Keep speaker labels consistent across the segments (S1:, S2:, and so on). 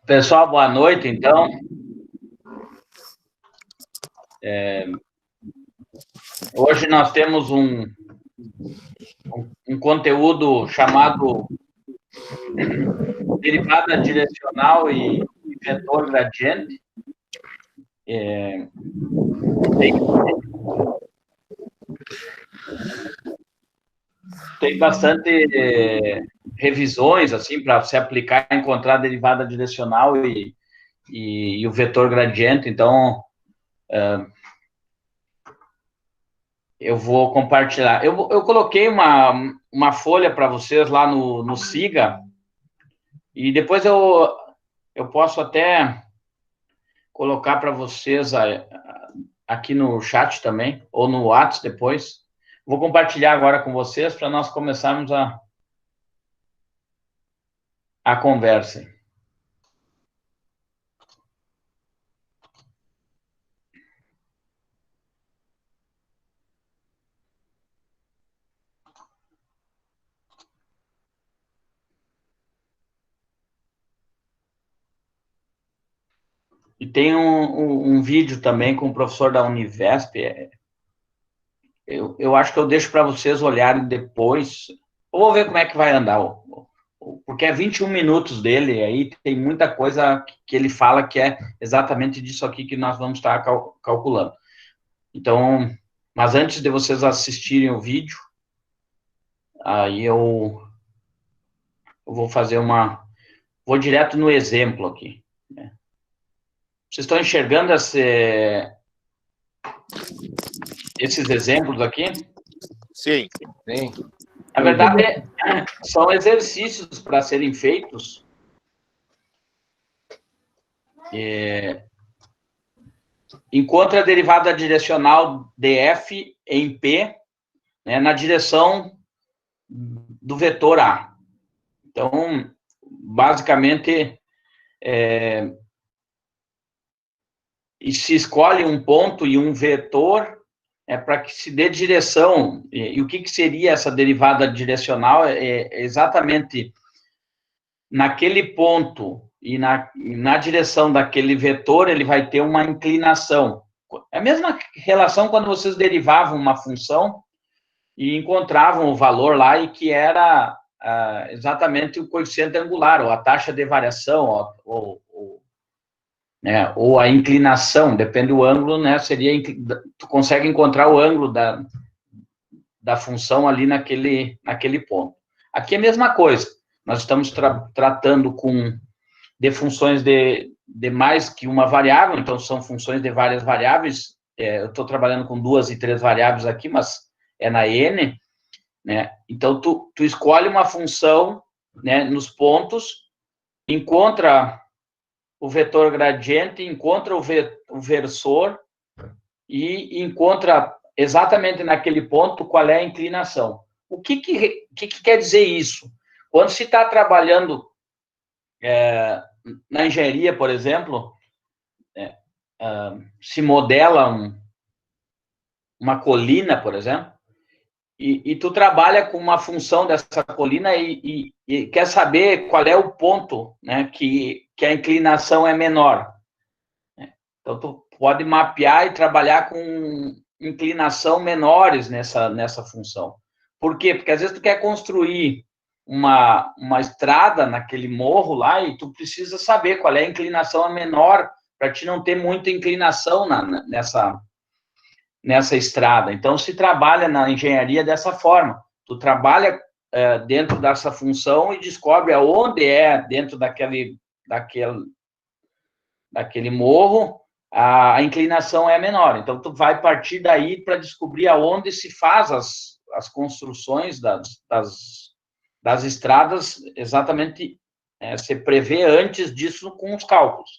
S1: Pessoal, boa noite, então. Hoje nós temos um conteúdo chamado derivada direcional e vetor gradiente. Tem bastante revisões, assim, para se aplicar, encontrar a derivada direcional e o vetor gradiente. Então, eu vou compartilhar. Eu coloquei uma folha para vocês lá no Siga, e depois eu posso até colocar para vocês aqui no chat também, ou no WhatsApp depois. Vou compartilhar agora com vocês para nós começarmos a conversa. E tem um vídeo também com o professor da Univesp. Eu acho que eu deixo para vocês olharem depois. Eu vou ver como é que vai andar, porque é 21 minutos dele, aí tem muita coisa que ele fala que é exatamente disso aqui que nós vamos estar calculando. Então, mas antes de vocês assistirem o vídeo, aí eu vou fazer vou direto no exemplo aqui, né? Vocês estão enxergando esses exemplos aqui?
S2: Sim.
S3: Sim.
S1: Na verdade, são exercícios para serem feitos. Encontra a derivada direcional df em P, né, na direção do vetor A. Então, basicamente, se escolhe um ponto e um vetor para que se dê direção. E o que seria essa derivada direcional? É exatamente naquele ponto e na direção daquele vetor, ele vai ter uma inclinação. É a mesma relação quando vocês derivavam uma função e encontravam o valor lá e que era exatamente o coeficiente angular, ou a taxa de variação, ou a inclinação, depende do ângulo, né? Tu consegue encontrar o ângulo da função ali naquele ponto. Aqui é a mesma coisa. Nós estamos tratando de funções de mais que uma variável, então são funções de várias variáveis. Eu estou trabalhando com 2 e 3 variáveis aqui, mas é na N, né? Então, tu escolhe uma função, né, nos pontos, encontra o vetor gradiente, encontra o versor e encontra exatamente naquele ponto qual é a inclinação. O que quer dizer isso? Quando se está trabalhando na engenharia, por exemplo, se modela uma colina, por exemplo, e tu trabalha com uma função dessa colina e quer saber qual é o ponto, né, que a inclinação é menor. Então, tu pode mapear e trabalhar com inclinação menores nessa função. Por quê? Porque às vezes tu quer construir uma estrada naquele morro lá e tu precisa saber qual é a inclinação menor para te não ter muita inclinação nessa estrada. Então, se trabalha na engenharia dessa forma. Tu trabalha dentro dessa função e descobre aonde dentro daquele morro, a inclinação é menor. Então, tu vai partir daí para descobrir aonde se faz as construções das estradas, exatamente, se prevê antes disso com os cálculos.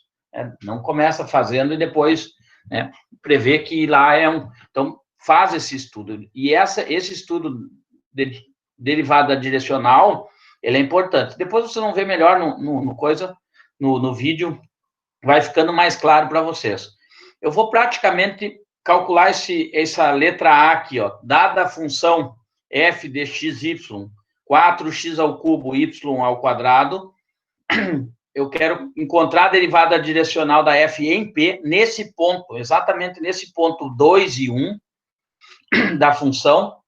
S1: Não começa fazendo e depois prevê que lá Então, faz esse estudo. E esse estudo de derivada direcional, ele é importante. Depois vocês vão ver melhor no vídeo, vai ficando mais claro para vocês. Eu vou praticamente calcular essa letra A aqui, ó, dada a função f de xy, 4x ao cubo y ao quadrado, eu quero encontrar a derivada direcional da f em P nesse ponto, exatamente nesse ponto 2 e 1 da função,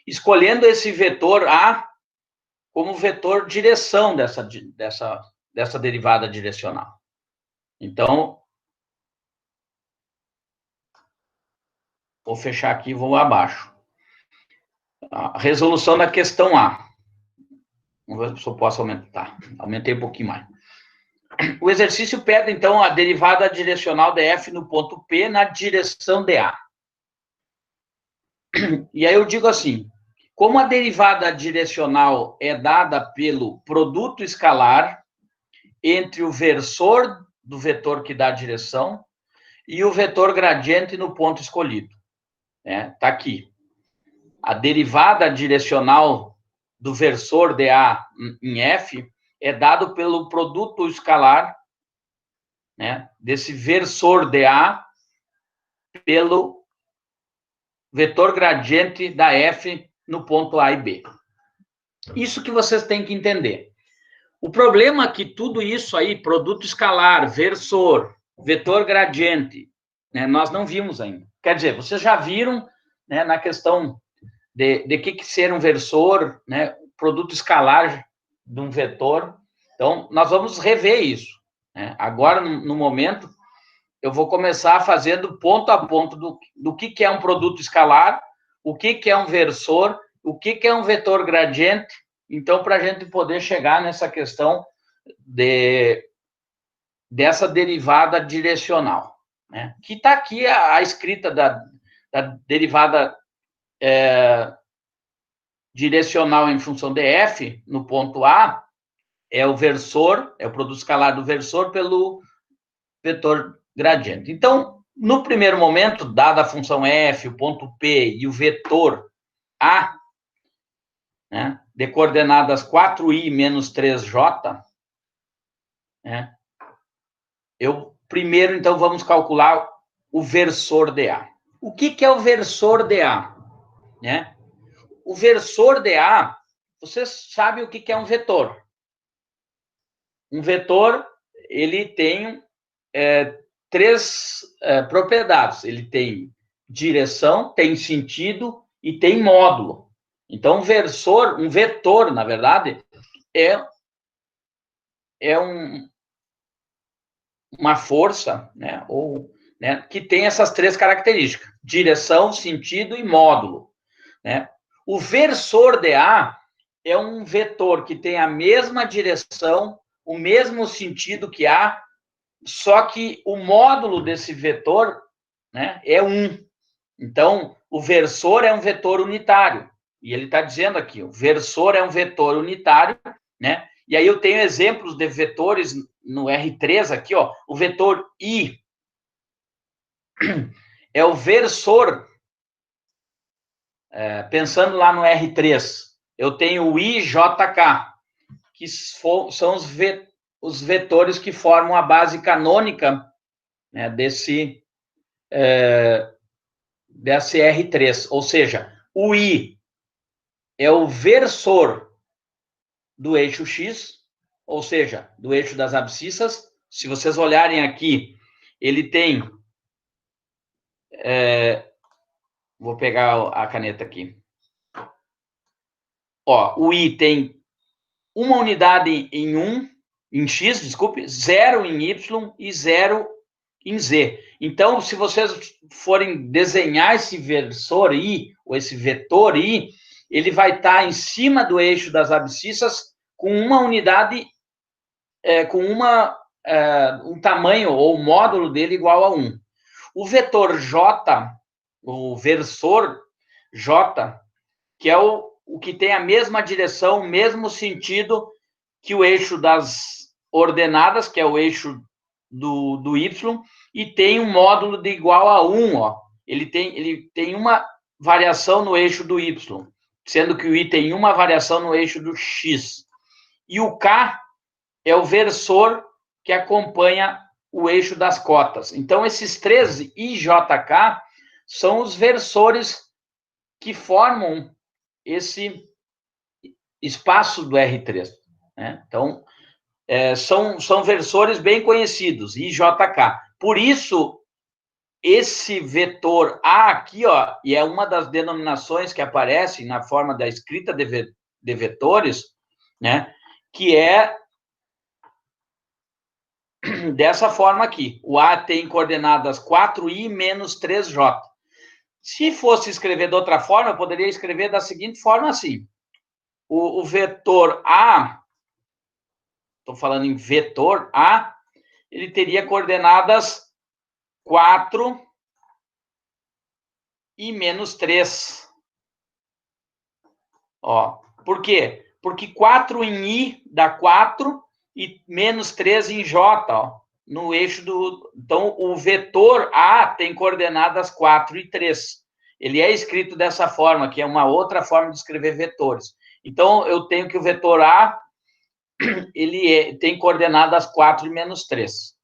S1: escolhendo esse vetor A como vetor direção dessa derivada direcional. Então, vou fechar aqui e vou abaixo. A resolução da questão A. Vamos ver se eu posso aumentar. Aumentei um pouquinho mais. O exercício pede, então, a derivada direcional de f no ponto P na direção de A. E aí eu digo assim, como a derivada direcional é dada pelo produto escalar entre o versor do vetor que dá a direção e o vetor gradiente no ponto escolhido. Tá aqui. A derivada direcional do versor de A em F é dado pelo produto escalar, desse versor de A pelo vetor gradiente da F no ponto A e B. Isso que vocês têm que entender. O problema é que tudo isso aí, produto escalar, versor, vetor gradiente, nós não vimos ainda. Quer dizer, vocês já viram, na questão de que ser um versor, produto escalar de um vetor. Então, nós vamos rever isso. Agora, no momento, eu vou começar fazendo ponto a ponto do que é um produto escalar, o que é um versor, o que é um vetor gradiente. Então, para a gente poder chegar nessa questão dessa derivada direcional, que está aqui a escrita da derivada direcional em função de f, no ponto A, é o versor, é o produto escalar do versor pelo vetor gradiente. Então, no primeiro momento, dada a função f, o ponto P e o vetor A, de coordenadas 4i menos 3j, primeiro, então, vamos calcular o versor de A. O que é o versor de A? O versor de A, vocês sabem o que é um vetor. Um vetor, ele tem três propriedades. Ele tem direção, tem sentido e tem módulo. Então, um vetor, na verdade, é uma força, que tem essas três características: direção, sentido e módulo. O versor de A é um vetor que tem a mesma direção, o mesmo sentido que A, só que o módulo desse vetor, é 1. Então, o versor é um vetor unitário. E ele está dizendo aqui, o versor é um vetor unitário, E aí eu tenho exemplos de vetores no R3 aqui, ó. O vetor I é o versor, pensando lá no R3, eu tenho o IJK, que são os vetores que formam a base canônica, desse R3. Ou seja, o I é o versor do eixo X, ou seja, do eixo das abscissas. Se vocês olharem aqui, ele tem... vou pegar a caneta aqui. Ó, o I tem uma unidade em X, desculpe, 0 em Y e 0 em Z. Então, se vocês forem desenhar esse versor I, ou esse vetor I, ele vai estar em cima do eixo das abscissas com uma unidade, com um tamanho ou módulo dele igual a 1. O vetor J, o versor J, que é o que tem a mesma direção, o mesmo sentido que o eixo das ordenadas, que é o eixo do Y, e tem um módulo de igual a 1, ó. Ele tem uma variação no eixo do Y, sendo que o I tem uma variação no eixo do X. E o K é o versor que acompanha o eixo das cotas. Então, esses três IJK são os versores que formam esse espaço do R3. Então, são versores bem conhecidos, I, J, K. Por isso, esse vetor A aqui, ó, e é uma das denominações que aparece na forma da escrita de vetores, né, que é dessa forma aqui. O A tem coordenadas 4i menos 3j. Se fosse escrever de outra forma, eu poderia escrever da seguinte forma, assim. O vetor A, estou falando em vetor A, ele teria coordenadas 4 e menos 3. Ó, por quê? Porque 4 em I dá 4 e menos 3 em J, ó, no eixo do... Então, o vetor A tem coordenadas 4 e 3. Ele é escrito dessa forma, que é uma outra forma de escrever vetores. Então, eu tenho que o vetor A, ele tem coordenadas 4 e menos 3.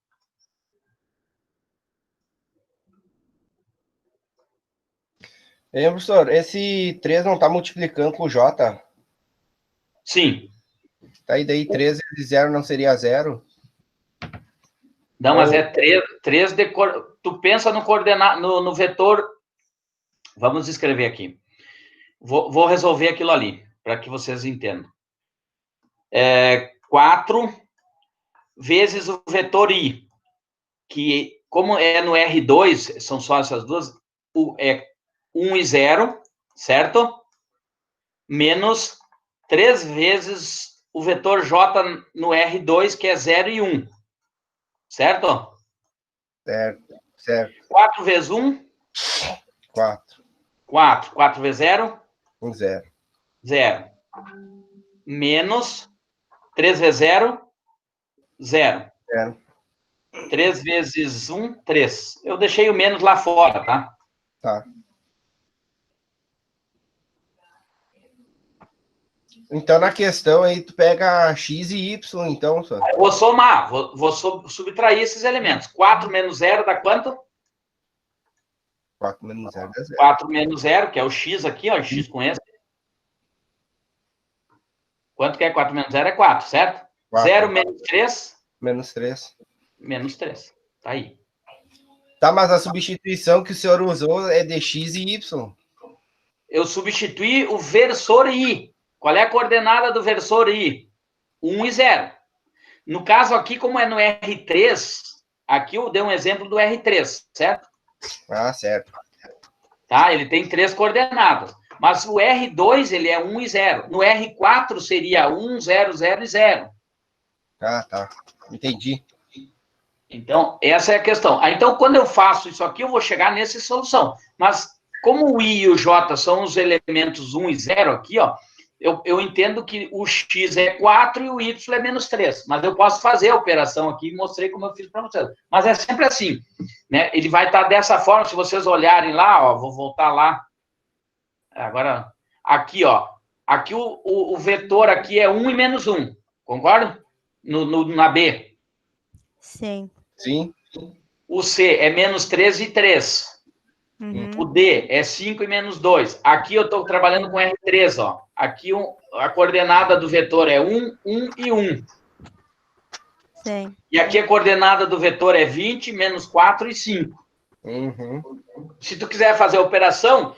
S2: Professor, esse 3 não está multiplicando com o J?
S1: Sim.
S2: Tá, e daí 3 vezes 0 não seria 0?
S1: Não, mas é 3 de... Tu pensa no vetor... Vamos escrever aqui. Vou resolver aquilo ali, para que vocês entendam. 4 vezes o vetor I, que, como é no R2, são só essas duas, é 1 e 0, certo? Menos 3 vezes o vetor J no R2, que é 0 e 1. Certo?
S2: Certo.
S1: 4 vezes 1?
S2: 4.
S1: 4. 4 vezes 0?
S2: 0.
S1: 0. Menos 3 vezes 0? 0.
S2: 0.
S1: 3 vezes 1, 3. Eu deixei o menos lá fora, tá?
S2: Tá. Então, na questão aí, tu pega x e y, então, senhor.
S1: Eu vou somar, vou subtrair esses elementos. 4 menos 0 dá quanto?
S2: 4 menos 0 dá 0.
S1: 4 menos 0, que é o x aqui, ó, x com esse. Quanto que é 4 menos 0? É 4, certo?
S2: 4.
S1: 0 menos 3?
S2: Menos 3.
S1: Menos 3. Tá aí.
S2: Tá, mas a substituição que o senhor usou é de x e y.
S1: Eu substituí o versor I. Qual é a coordenada do versor I? 1 e 0. No caso aqui, como é no R3, aqui eu dei um exemplo do R3, certo?
S2: Ah, certo.
S1: Tá? Ele tem 3 coordenadas. Mas o R2, ele é 1 e 0. No R4 seria 1, 0, 0 e 0.
S2: Ah, tá. Entendi.
S1: Então, essa é a questão. Então, quando eu faço isso aqui, eu vou chegar nessa solução. Mas, como o I e o J são os elementos 1 e 0 aqui, ó, eu entendo que o X é 4 e o Y é menos 3. Mas eu posso fazer a operação aqui e mostrei como eu fiz para vocês. Mas é sempre assim, né? Ele vai estar dessa forma, se vocês olharem lá, ó, vou voltar lá. Agora, aqui, ó. Aqui o vetor aqui é 1 e menos 1. Concorda? Na B.
S3: Sim.
S2: Sim.
S1: O C é menos 3 e 3. O D é 5 e menos 2. Aqui eu estou trabalhando com R3, ó. Aqui a coordenada do vetor é 1, 1 e 1.
S3: Sim.
S1: E aqui a coordenada do vetor é 20, menos 4 e 5. Se tu quiser fazer a operação,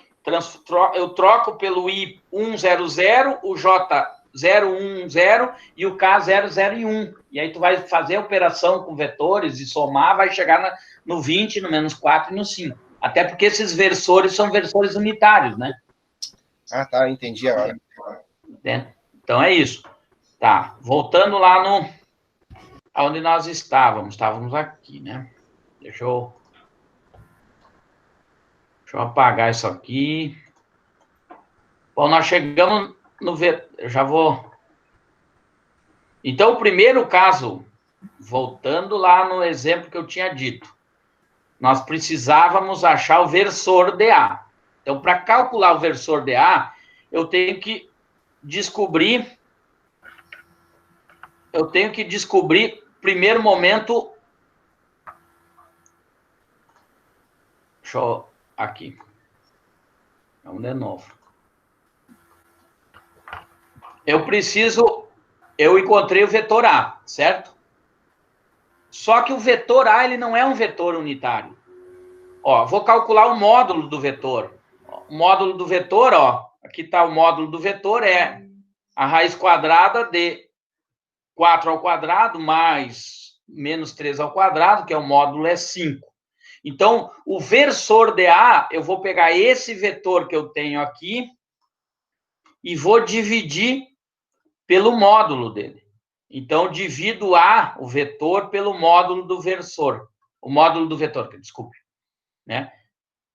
S1: eu troco pelo I 1, 0, 0, o J 0, 1, 0 e o K 0, 0 e 1. E aí tu vai fazer a operação com vetores e somar, vai chegar no 20, no menos 4 e no 5. Até porque esses versores são versores unitários, né?
S2: Ah, tá, entendi agora.
S1: Então é isso. Tá, voltando lá onde nós estávamos. Estávamos aqui, né? Deixa eu apagar isso aqui. Bom, nós chegamos no... Eu já vou... Então, o primeiro caso, voltando lá no exemplo que eu tinha dito, nós precisávamos achar o versor de A. Então, para calcular o versor de A, eu tenho que descobrir, primeiro momento, deixa eu, aqui, vamos de novo. Eu preciso eu encontrei o vetor A, certo? Só que o vetor A, ele não é um vetor unitário. Ó, vou calcular o módulo do vetor. O módulo do vetor, ó, aqui está o módulo do vetor, é a raiz quadrada de 4 ao quadrado mais menos 3 ao quadrado, que é o módulo, é 5. Então, o versor de A, eu vou pegar esse vetor que eu tenho aqui e vou dividir pelo módulo dele. Então, divido A, o vetor, pelo módulo do versor. O módulo do vetor, desculpe. Né?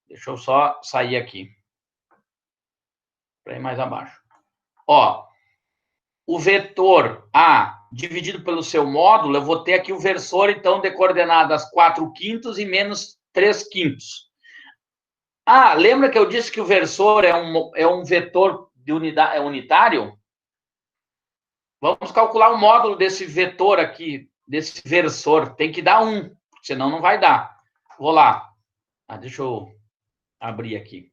S1: Deixa eu só sair aqui. Para ir mais abaixo. Ó, o vetor A dividido pelo seu módulo, eu vou ter aqui o versor, então, de coordenadas 4/5 e menos 3/5. Ah, lembra que eu disse que o versor é um vetor de unidade, é unitário? Vamos calcular o módulo desse vetor aqui, desse versor. Tem que dar 1, senão não vai dar. Vou lá. Deixa eu abrir aqui.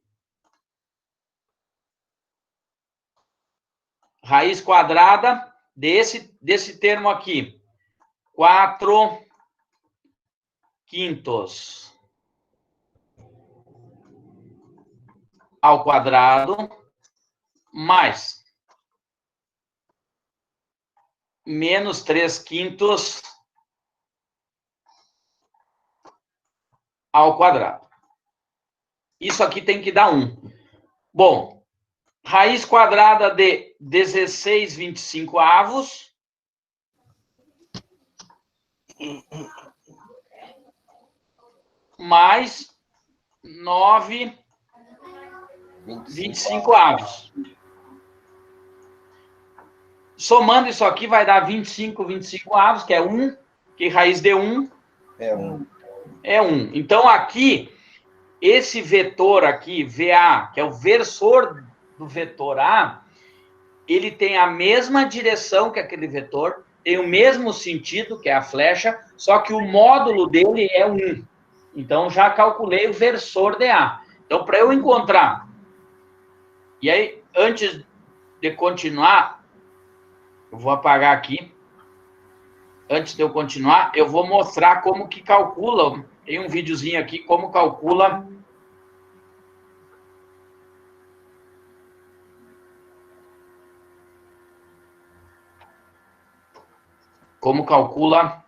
S1: Raiz quadrada desse termo aqui. 4/5 ao quadrado mais menos 3/5 ao quadrado. Isso aqui tem que dar 1. Bom, raiz quadrada de 16/25 mais 9/25. Somando isso aqui vai dar 25/25, que é 1, que raiz de 1 é 1. Então, aqui, esse vetor aqui, VA, que é o versor do vetor A, ele tem a mesma direção que aquele vetor, tem o mesmo sentido, que é a flecha, só que o módulo dele é 1. Então, já calculei o versor de A. Então, para eu encontrar... E aí, antes de continuar, eu vou apagar aqui. Antes de eu continuar, eu vou mostrar como que calcula. Tem um videozinho aqui, como calcula... Como calcula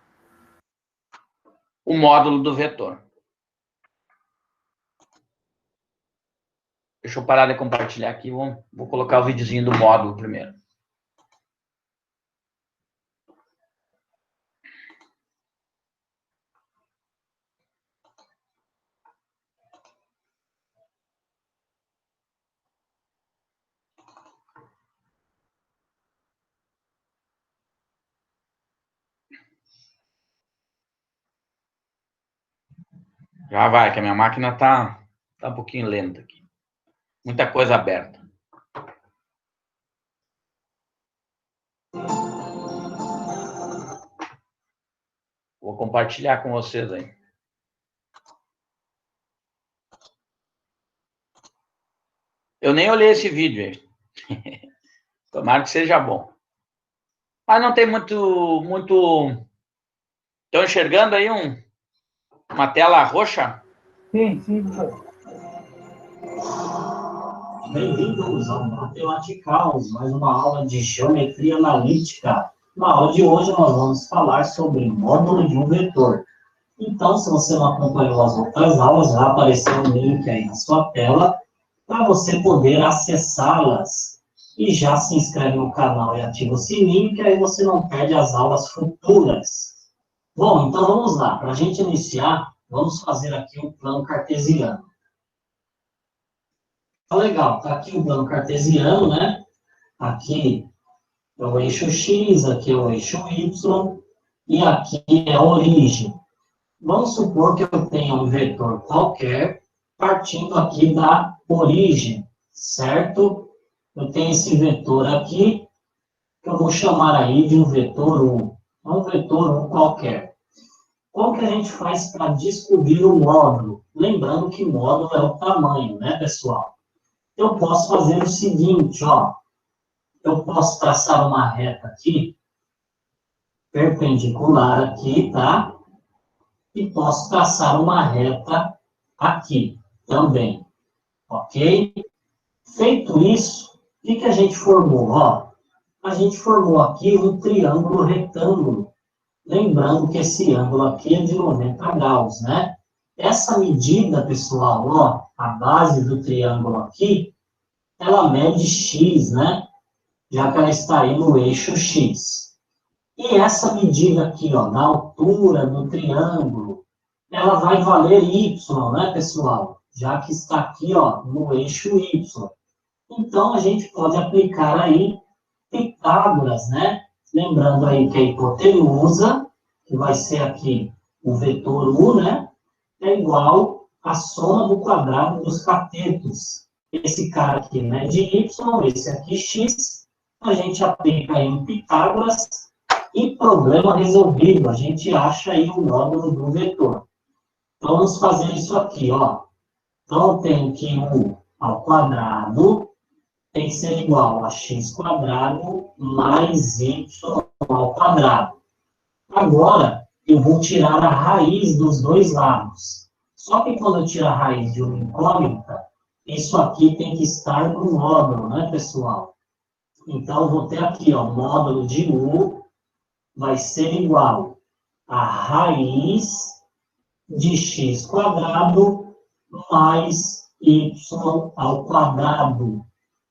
S1: o módulo do vetor. Deixa eu parar de compartilhar aqui. Vou colocar o videozinho do módulo primeiro. Já vai, que a minha máquina tá um pouquinho lenta aqui. Muita coisa aberta. Vou compartilhar com vocês aí. Eu nem olhei esse vídeo aí. Tomara que seja bom. Mas não tem muito... Estão enxergando aí uma tela roxa?
S4: Sim, professor. Bem-vindos ao Matematicaus, mais uma aula de geometria analítica. Na aula de hoje nós vamos falar sobre módulo de um vetor. Então, se você não acompanhou as outras aulas, vai aparecer um link aí na sua tela para você poder acessá-las. E já se inscreve no canal e ativa o sininho, que aí você não perde as aulas futuras. Bom, então vamos lá. Para a gente iniciar, vamos fazer aqui um plano cartesiano. Tá legal, tá aqui o plano cartesiano, né? Aqui é o eixo X, aqui é o eixo Y, e aqui é a origem. Vamos supor que eu tenha um vetor qualquer, partindo aqui da origem, certo? Eu tenho esse vetor aqui, que eu vou chamar aí de um vetor 1. É um vetor 1 qualquer. Como que a gente faz para descobrir o módulo? Lembrando que módulo é o tamanho, né, pessoal? Eu posso fazer o seguinte, ó. Eu posso traçar uma reta aqui, perpendicular aqui, tá? E posso traçar uma reta aqui também, ok? Feito isso, o que a gente formou? Ó, a gente formou aqui um triângulo retângulo. Lembrando que esse ângulo aqui é de 90 graus, né? Essa medida, pessoal, ó, a base do triângulo aqui, ela mede x, né? Já que ela está aí no eixo x. E essa medida aqui, ó, na altura do triângulo, ela vai valer y, né, pessoal? Já que está aqui, ó, no eixo y. Então, a gente pode aplicar aí Pitágoras, né? Lembrando aí que a hipotenusa, que vai ser aqui o vetor u, né? É igual à soma do quadrado dos catetos. Esse cara aqui mede y, esse aqui x. A gente aplica aí um Pitágoras e problema resolvido. A gente acha aí o módulo do vetor. Então, vamos fazer isso aqui, ó. Então, eu tenho que u ao quadrado tem que ser igual a x quadrado mais y ao quadrado. Agora, eu vou tirar a raiz dos dois lados. Só que quando eu tiro a raiz de uma incógnita, isso aqui tem que estar no módulo, né, pessoal? Então, eu vou ter aqui, ó, módulo de u vai ser igual a raiz de x quadrado mais y ao quadrado.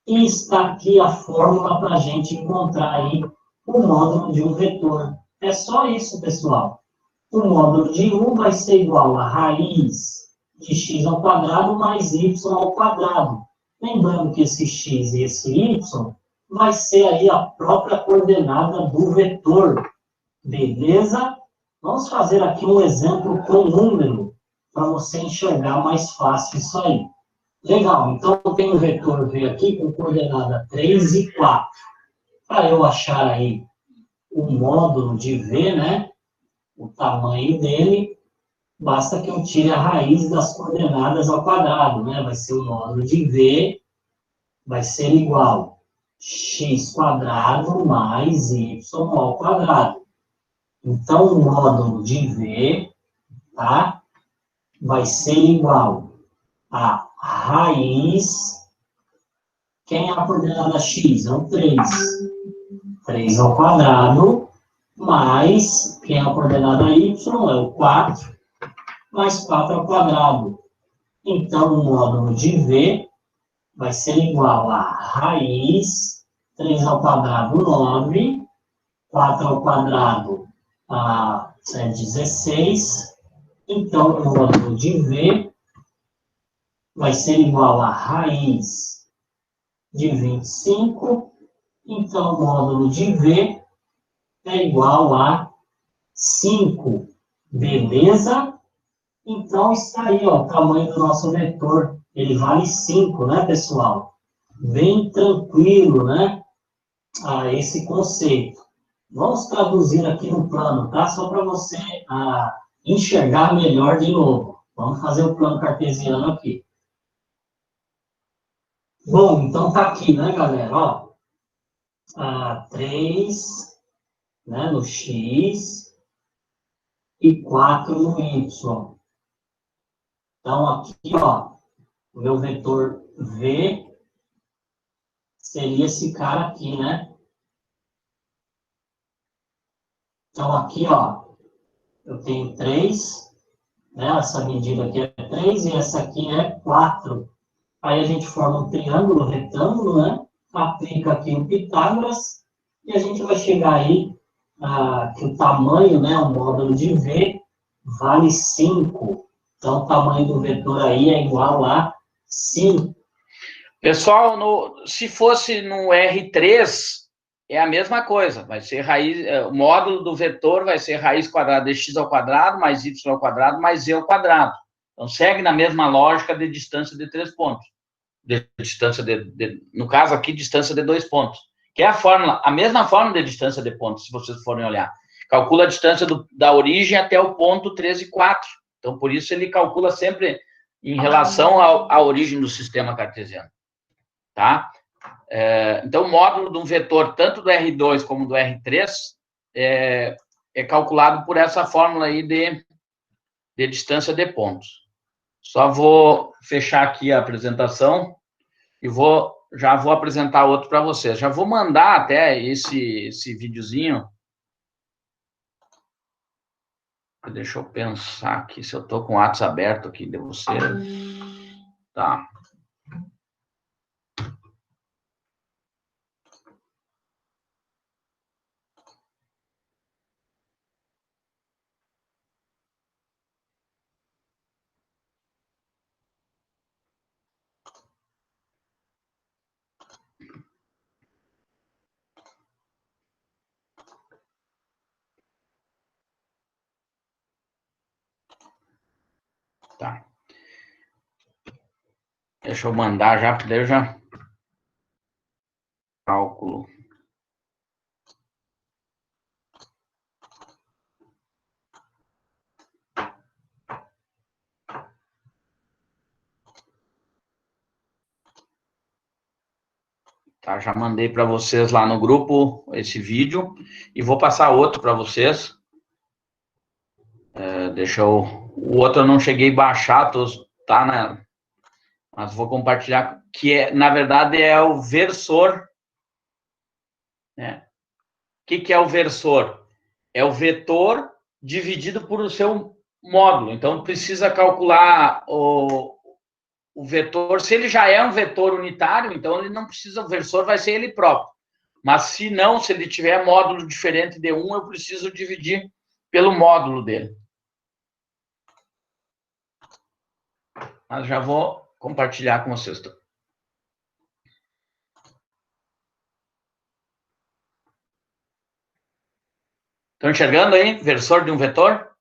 S4: E está aqui a fórmula para a gente encontrar aí o módulo de um vetor. É só isso, pessoal. O módulo de u vai ser igual a raiz de x ao quadrado mais y ao quadrado. Lembrando que esse x e esse y vai ser aí a própria coordenada do vetor. Beleza? Vamos fazer aqui um exemplo com número, para você enxergar mais fácil isso aí. Legal, então eu tenho o vetor V aqui com coordenada 3 e 4. Para eu achar aí o módulo de V, né, o tamanho dele, basta que eu tire a raiz das coordenadas ao quadrado, né, vai ser o módulo de V, vai ser igual a x quadrado mais y ao quadrado. Então, o módulo de V, tá, vai ser igual a raiz, quem é a coordenada x? É o 3. 3 ao quadrado, mais, quem é a coordenada y? É o 4, mais 4 ao quadrado. Então, o módulo de V vai ser igual a raiz, 3 ao quadrado, 9, 4 ao quadrado, 16. Então, o módulo de V vai ser igual a raiz de 25. Então, o módulo de V é igual a 5. Beleza? Então, está aí, ó, o tamanho do nosso vetor. Ele vale 5, né, pessoal? Bem tranquilo, né? Esse conceito. Vamos traduzir aqui no plano, tá? Só para você enxergar melhor de novo. Vamos fazer o plano cartesiano aqui. Bom, então tá aqui, né, galera? Ó, 3, né, no x e 4 no y. Então, aqui, ó, o meu vetor V seria esse cara aqui, né? Então, aqui, ó, eu tenho 3, né? Essa medida aqui é 3 e essa aqui é 4. Aí a gente forma um triângulo retângulo, né? Aplica aqui o Pitágoras e a gente vai chegar aí que o tamanho, né, o módulo de V, vale 5. Então, o tamanho do vetor aí é igual a 5.
S1: Pessoal, se fosse no R3, é a mesma coisa. Vai ser raiz, o módulo do vetor vai ser raiz quadrada de x ao quadrado, mais y ao quadrado, mais z ao quadrado. Então, segue na mesma lógica de distância de 3 pontos. No caso aqui, distância de 2 pontos. Que é a mesma fórmula de distância de pontos, se vocês forem olhar. Calcula a distância da origem até o ponto 3 e 4. Então, por isso, ele calcula sempre em relação à origem do sistema cartesiano. Tá? Então, o módulo de um vetor, tanto do R2 como do R3, é calculado por essa fórmula aí de distância de pontos. Só vou fechar aqui a apresentação e já vou apresentar outro para vocês. Já vou mandar até esse videozinho. Deixa eu pensar aqui se eu estou com o WhatsApp aberto aqui de vocês. Tá. Tá. Deixa eu mandar já, porque eu já cálculo. Tá, já mandei para vocês lá no grupo esse vídeo e vou passar outro para vocês. O outro eu não cheguei a baixar, tá, mas vou compartilhar, que na verdade é o versor, né? O que é o versor? É o vetor dividido por o seu módulo. Então, precisa calcular o vetor. Se ele já é um vetor unitário, então ele não precisa, o versor vai ser ele próprio. Mas se não, se ele tiver módulo diferente de 1, eu preciso dividir pelo módulo dele. Mas já vou compartilhar com vocês. Estão enxergando aí? Versor de um vetor?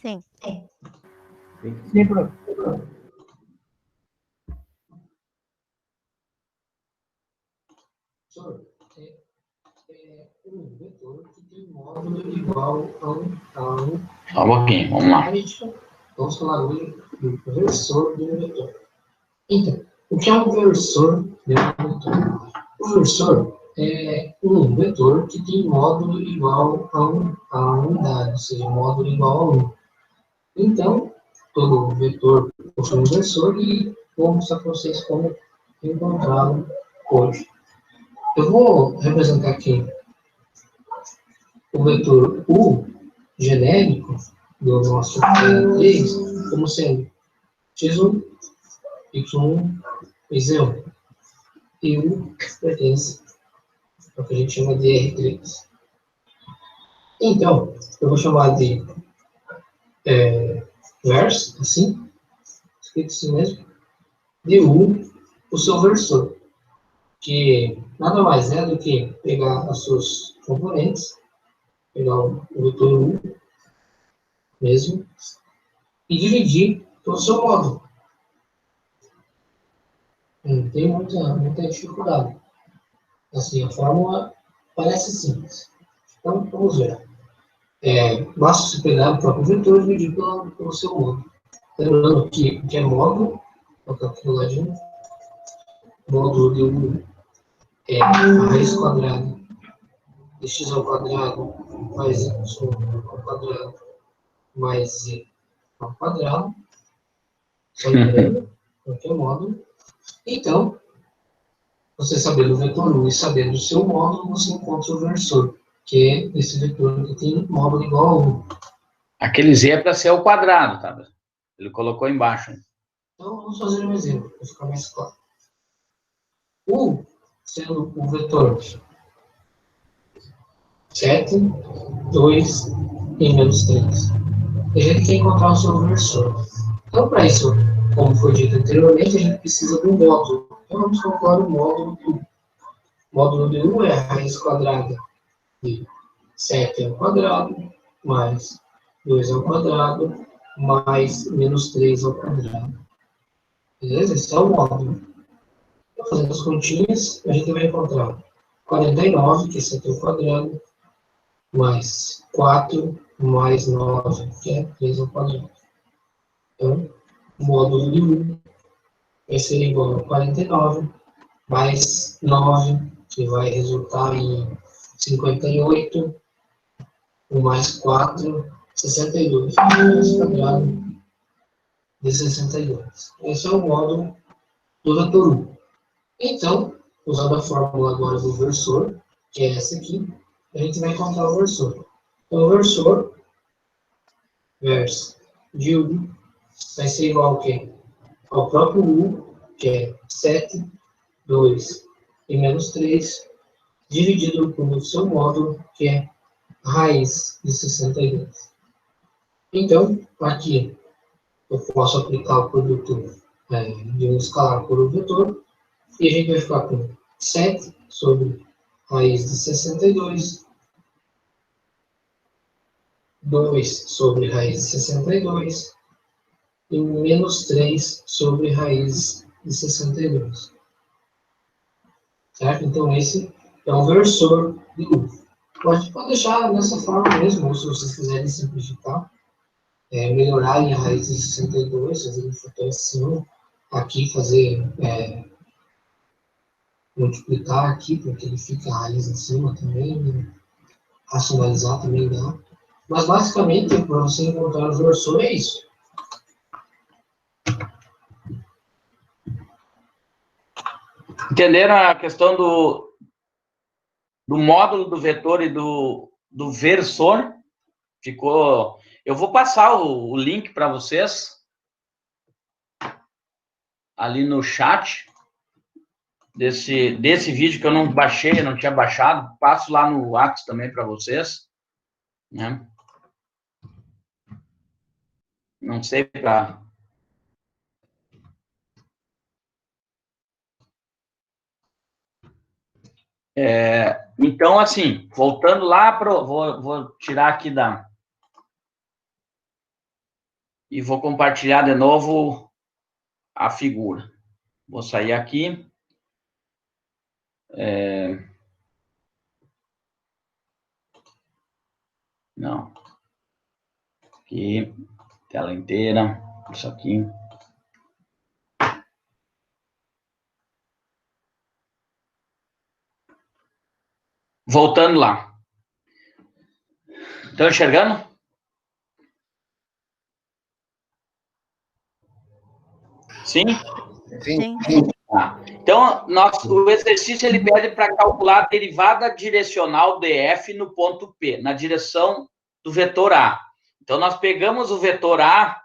S3: Sim.
S5: Sim, professor.
S4: Um vetor que tem módulo igual a um.
S1: Só um pouquinho, vamos lá.
S4: Vamos falar hoje do versor de um vetor. Então, o que é um versor de um vetor? O versor é um vetor que tem módulo igual a unidade, ou seja, módulo igual a 1. Então, todo vetor possui um versor e vou mostrar para vocês como encontrá-lo hoje. Eu vou representar aqui o vetor U genérico do nosso T3 como sendo x1, y1 e z1. E U pertence ao que a gente chama de R3. Então, eu vou chamar de vers, assim, escrito assim mesmo, de U, o seu versor, que nada mais é do que pegar as suas componentes, pegar o vetor U mesmo, e dividir pelo seu módulo. Não tem muita dificuldade. Assim, a fórmula parece simples. Então, vamos ver. Basta você pegar o próprio vetor e dividir pelo seu módulo. Lembrando que é módulo, vou calcular lá de novo. Módulo de U é a raiz quadrada de x ao quadrado mais y ao quadrado mais z ao quadrado. Só lembrando, porque é módulo. Então, você sabendo o vetor U e sabendo o seu módulo, você encontra o versor, que é esse vetor que tem módulo igual a 1.
S1: Aquele z é para ser ao quadrado, tá? Ele colocou embaixo.
S4: Então, vamos fazer um exemplo, para ficar mais claro. U sendo o vetor 7, 2 e menos 3. A gente quer encontrar o seu versor. Então, para isso, como foi dito anteriormente, a gente precisa de um módulo. Então, vamos calcular o módulo de U. O módulo de U é a raiz quadrada de 7 ao quadrado, mais 2 ao quadrado, mais menos 3 ao quadrado. Beleza? Esse é o módulo. Então, fazendo as continhas, a gente vai encontrar 49, que é 7 ao quadrado, mais 4, mais 9, que é 3 ao quadrado. Então, o módulo de U vai ser igual a 49, mais 9, que vai resultar em
S6: 58, 1 mais 4, 62. Raiz quadrada de 62. Esse é o módulo do vetor 1. Então, usando a fórmula agora do versor, que é essa aqui, a gente vai encontrar o versor. Então, o versor versus de U vai ser igual ao quê? Ao próprio U, que é 7, 2 e menos 3, dividido pelo seu módulo, que é raiz de 62. Então, aqui, eu posso aplicar o produto de um escalar por um vetor, e a gente vai ficar com 7 sobre raiz de 62, 2 sobre raiz de 62, e menos 3 sobre raiz de 62. Certo? Então, esse é o versor de U. Pode deixar dessa forma mesmo, ou se vocês quiserem simplificar, melhorarem a raiz de 62, fazer um fator acima, aqui fazer, multiplicar aqui, porque ele fica a raiz em cima também, né? Racionalizar também dá. Mas, basicamente, para você encontrar o versor, é isso.
S1: Entenderam a questão do módulo do vetor e do versor? Ficou... Eu vou passar o link para vocês ali no chat desse vídeo que eu não baixei, eu não tinha baixado. Passo lá no WhatsApp também para vocês, né? Não sei para... Então, assim, voltando lá para... Vou tirar aqui da... E vou compartilhar de novo a figura. Vou sair aqui. Não. Aqui, tela inteira. Isso aqui. Voltando lá. Estão enxergando? Sim?
S3: Sim.
S1: Tá. Então, o exercício ele pede para calcular a derivada direcional df no ponto P, na direção do vetor A. Então, nós pegamos o vetor A,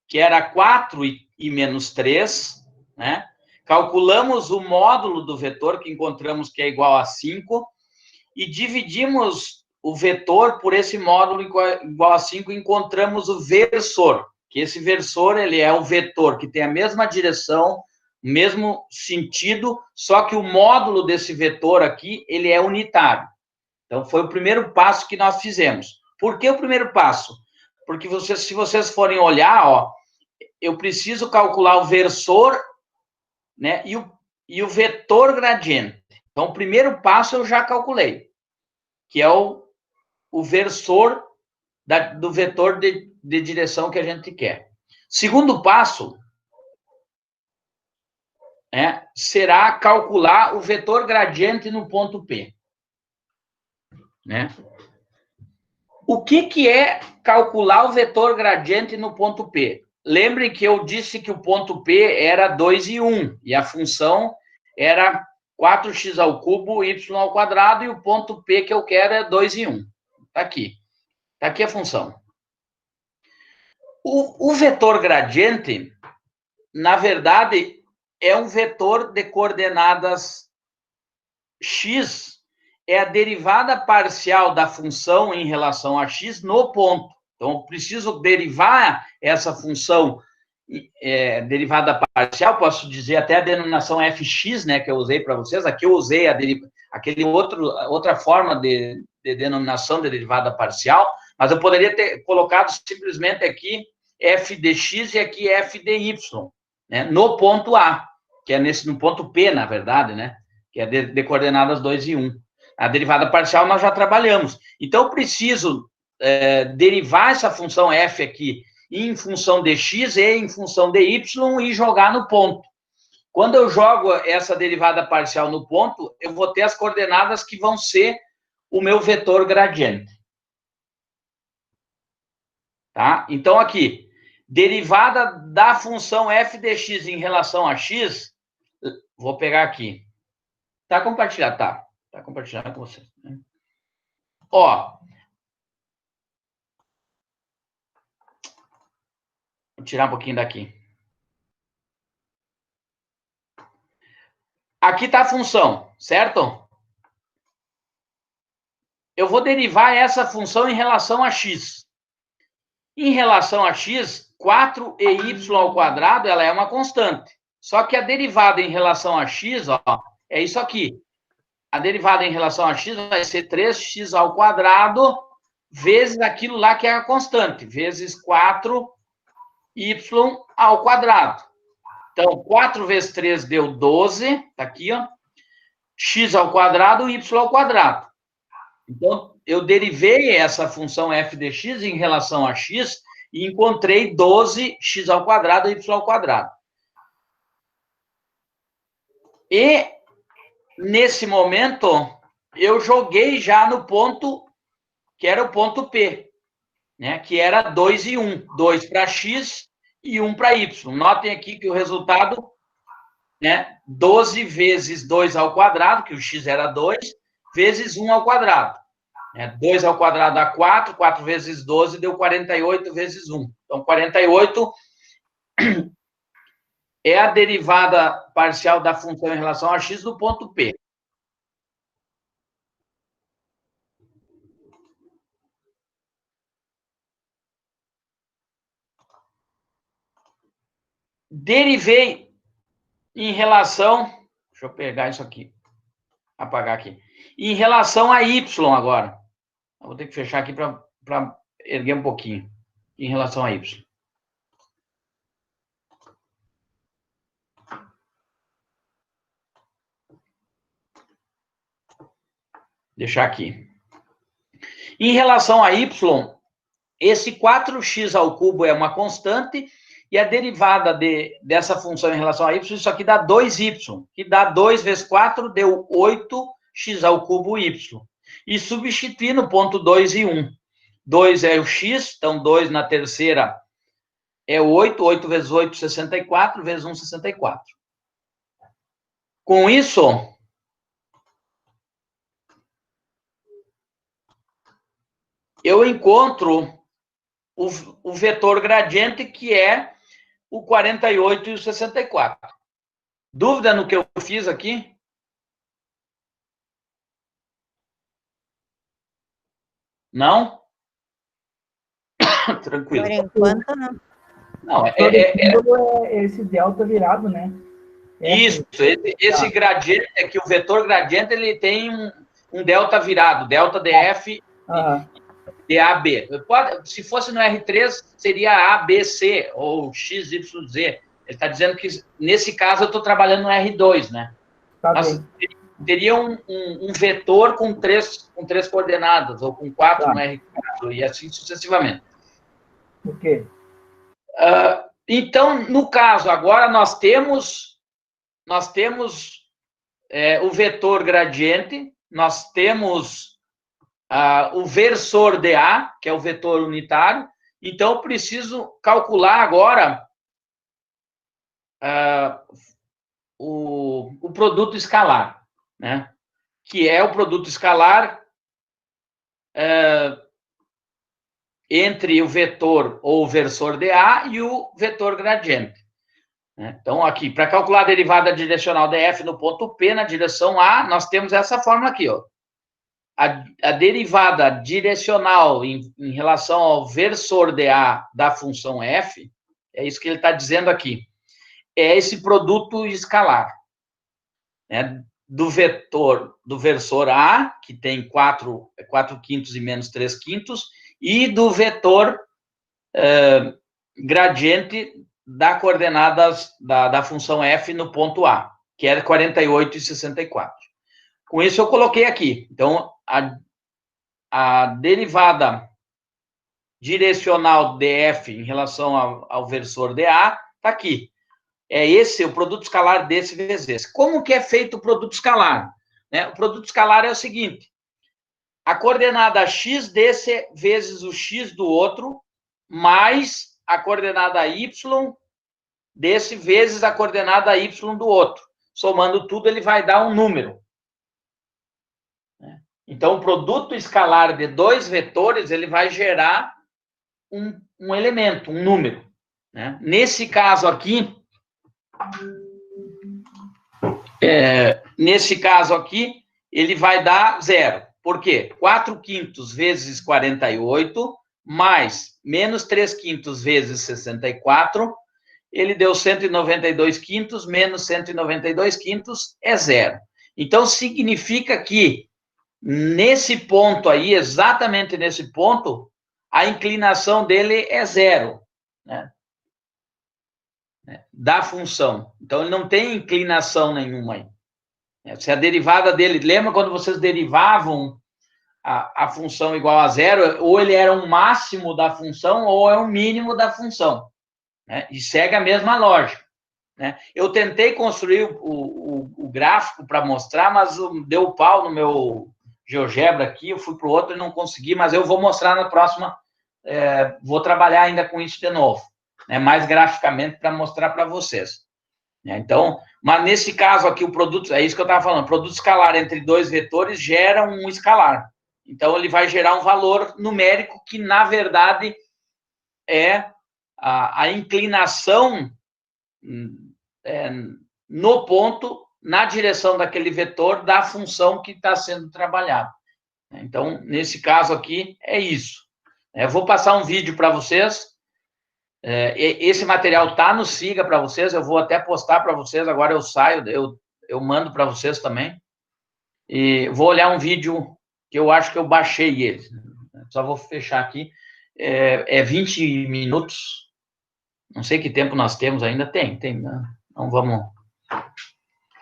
S1: que era 4 e menos 3, né? Calculamos o módulo do vetor, que encontramos que é igual a 5, e dividimos o vetor por esse módulo igual a 5, e encontramos o versor, que esse versor ele é o vetor que tem a mesma direção, mesmo sentido, só que o módulo desse vetor aqui, ele é unitário. Então, foi o primeiro passo que nós fizemos. Por que o primeiro passo? Porque se vocês forem olhar, ó, eu preciso calcular o versor, né, e o vetor gradiente. Então, o primeiro passo eu já calculei, que é o versor do vetor de direção que a gente quer. Segundo passo será calcular o vetor gradiente no ponto P. Né? O que é calcular o vetor gradiente no ponto P? Lembrem que eu disse que o ponto P era 2 e 1, e a função era 4x ao cubo, y ao quadrado, e o ponto P que eu quero é 2 e 1. Está aqui. Está aqui a função. O vetor gradiente, na verdade, é um vetor de coordenadas x, é a derivada parcial da função em relação a x no ponto. Então, eu preciso derivar essa função derivada parcial, posso dizer até a denominação fx, né, que eu usei para vocês. Aqui eu usei outra forma de denominação de derivada parcial, mas eu poderia ter colocado simplesmente aqui f de x e aqui f de y, né, no ponto A, que é no ponto P, na verdade, né, que é de coordenadas 2 e 1. A derivada parcial nós já trabalhamos. Então, eu preciso derivar essa função f aqui em função de x e em função de y e jogar no ponto. Quando eu jogo essa derivada parcial no ponto, eu vou ter as coordenadas que vão ser o meu vetor gradiente. Tá? Então, aqui, derivada da função f de x em relação a x, vou pegar aqui. Tá compartilhado? Tá. Tá compartilhado com vocês. Ó. Vou tirar um pouquinho daqui. Aqui está a função, certo? Eu vou derivar essa função em relação a x. Em relação a x, 4y ao quadrado, ela é uma constante. Só que a derivada em relação a x, ó, é isso aqui. A derivada em relação a x vai ser 3x ao quadrado vezes aquilo lá que é a constante, vezes 4y ao quadrado. Então, 4 vezes 3 deu 12, tá aqui, ó. X ao quadrado, y ao quadrado. Então, eu derivei essa função f de x em relação a x e encontrei 12x ao quadrado, y ao quadrado. E, nesse momento, eu joguei já no ponto, que era o ponto P, né? Que era 2 e 1. 2 para x e 1 para y. Notem aqui que o resultado, né? 12 vezes 2 ao quadrado, que o x era 2, vezes 1 ao quadrado. 2 ao quadrado dá 4, 4 vezes 12 deu 48 vezes 1. Então, 48 é a derivada parcial da função em relação a x do ponto P. Derivei em relação... Deixa eu pegar isso aqui. Apagar aqui. Em relação a y agora. Eu vou ter que fechar aqui para erguer um pouquinho. Em relação a y. Deixar aqui. Em relação a y, esse 4x ao cubo é uma constante e a derivada dessa função em relação a y, isso aqui dá 2y, que dá 2 vezes 4, deu 8x ao cubo y. E substituir no ponto 2 e 1. 2 é o x, então 2 na terceira é 8, 8 vezes 8, 64, vezes 1, 64. Com isso, eu encontro o vetor gradiente, que é o 48 e o 64. Dúvida no que eu fiz aqui? Não? Tranquilo.
S3: Por enquanto, não.
S1: Não,
S5: Esse delta virado, né?
S1: Isso, esse gradiente, é que o vetor gradiente, ele tem um delta virado, delta df DAB. Se fosse no R3, seria ABC, ou XYZ. Ele está dizendo que, nesse caso, eu estou trabalhando no R2, né?
S5: Tá
S1: Mas
S5: bem.
S1: teria um vetor com três coordenadas, ou com 4 no R4, e assim sucessivamente.
S5: Por quê?
S1: Então, no caso, agora nós temos o vetor gradiente, nós temos o versor dA, que é o vetor unitário. Então, eu preciso calcular agora o produto escalar, né? Que é o produto escalar entre o vetor ou o versor dA e o vetor gradiente. Então, aqui, para calcular a derivada direcional df no ponto P, na direção A, nós temos essa fórmula aqui, ó. A derivada direcional em relação ao versor dA da função f, é isso que ele está dizendo aqui, é esse produto escalar, né? Do versor A, que tem 4 quintos e menos 3 quintos, e do vetor gradiente da coordenadas da função f no ponto A, que é 48 e 64. Com isso, eu coloquei aqui. Então, a derivada direcional df em relação ao versor dA está aqui. É esse, o produto escalar desse vezes esse. Como que é feito o produto escalar? O produto escalar é o seguinte: a coordenada x desse vezes o x do outro, mais a coordenada y desse vezes a coordenada y do outro. Somando tudo, ele vai dar um número. Então, o produto escalar de dois vetores, ele vai gerar um elemento, um número. Né? Nesse caso aqui, ele vai dar 0. Por quê? 4/5 vezes 48, mais menos 3/5 vezes 64, ele deu 192/5, menos 192/5 é 0. Então, significa que, nesse ponto aí, exatamente nesse ponto, a inclinação dele é 0, né? Da função. Então, ele não tem inclinação nenhuma aí. Se a derivada dele... Lembra quando vocês derivavam a função igual a 0? Ou ele era um máximo da função, ou é um mínimo da função. Né? E segue a mesma lógica. Né? Eu tentei construir o gráfico para mostrar, mas deu pau no meu GeoGebra aqui, eu fui para o outro e não consegui, mas eu vou mostrar na próxima, vou trabalhar ainda com isso de novo, né? Mais graficamente para mostrar para vocês. Então, mas nesse caso aqui, o produto, é isso que eu estava falando, o produto escalar entre dois vetores gera um escalar. Então, ele vai gerar um valor numérico que, na verdade, é a inclinação no ponto, na direção daquele vetor, da função que está sendo trabalhada. Então, nesse caso aqui, é isso. Eu vou passar um vídeo para vocês. Esse material está no Siga para vocês, eu vou até postar para vocês, agora eu saio, eu mando para vocês também. E vou olhar um vídeo que eu acho que eu baixei ele. Só vou fechar aqui. 20 minutos. Não sei que tempo nós temos ainda. Tem, né? Então, vamos...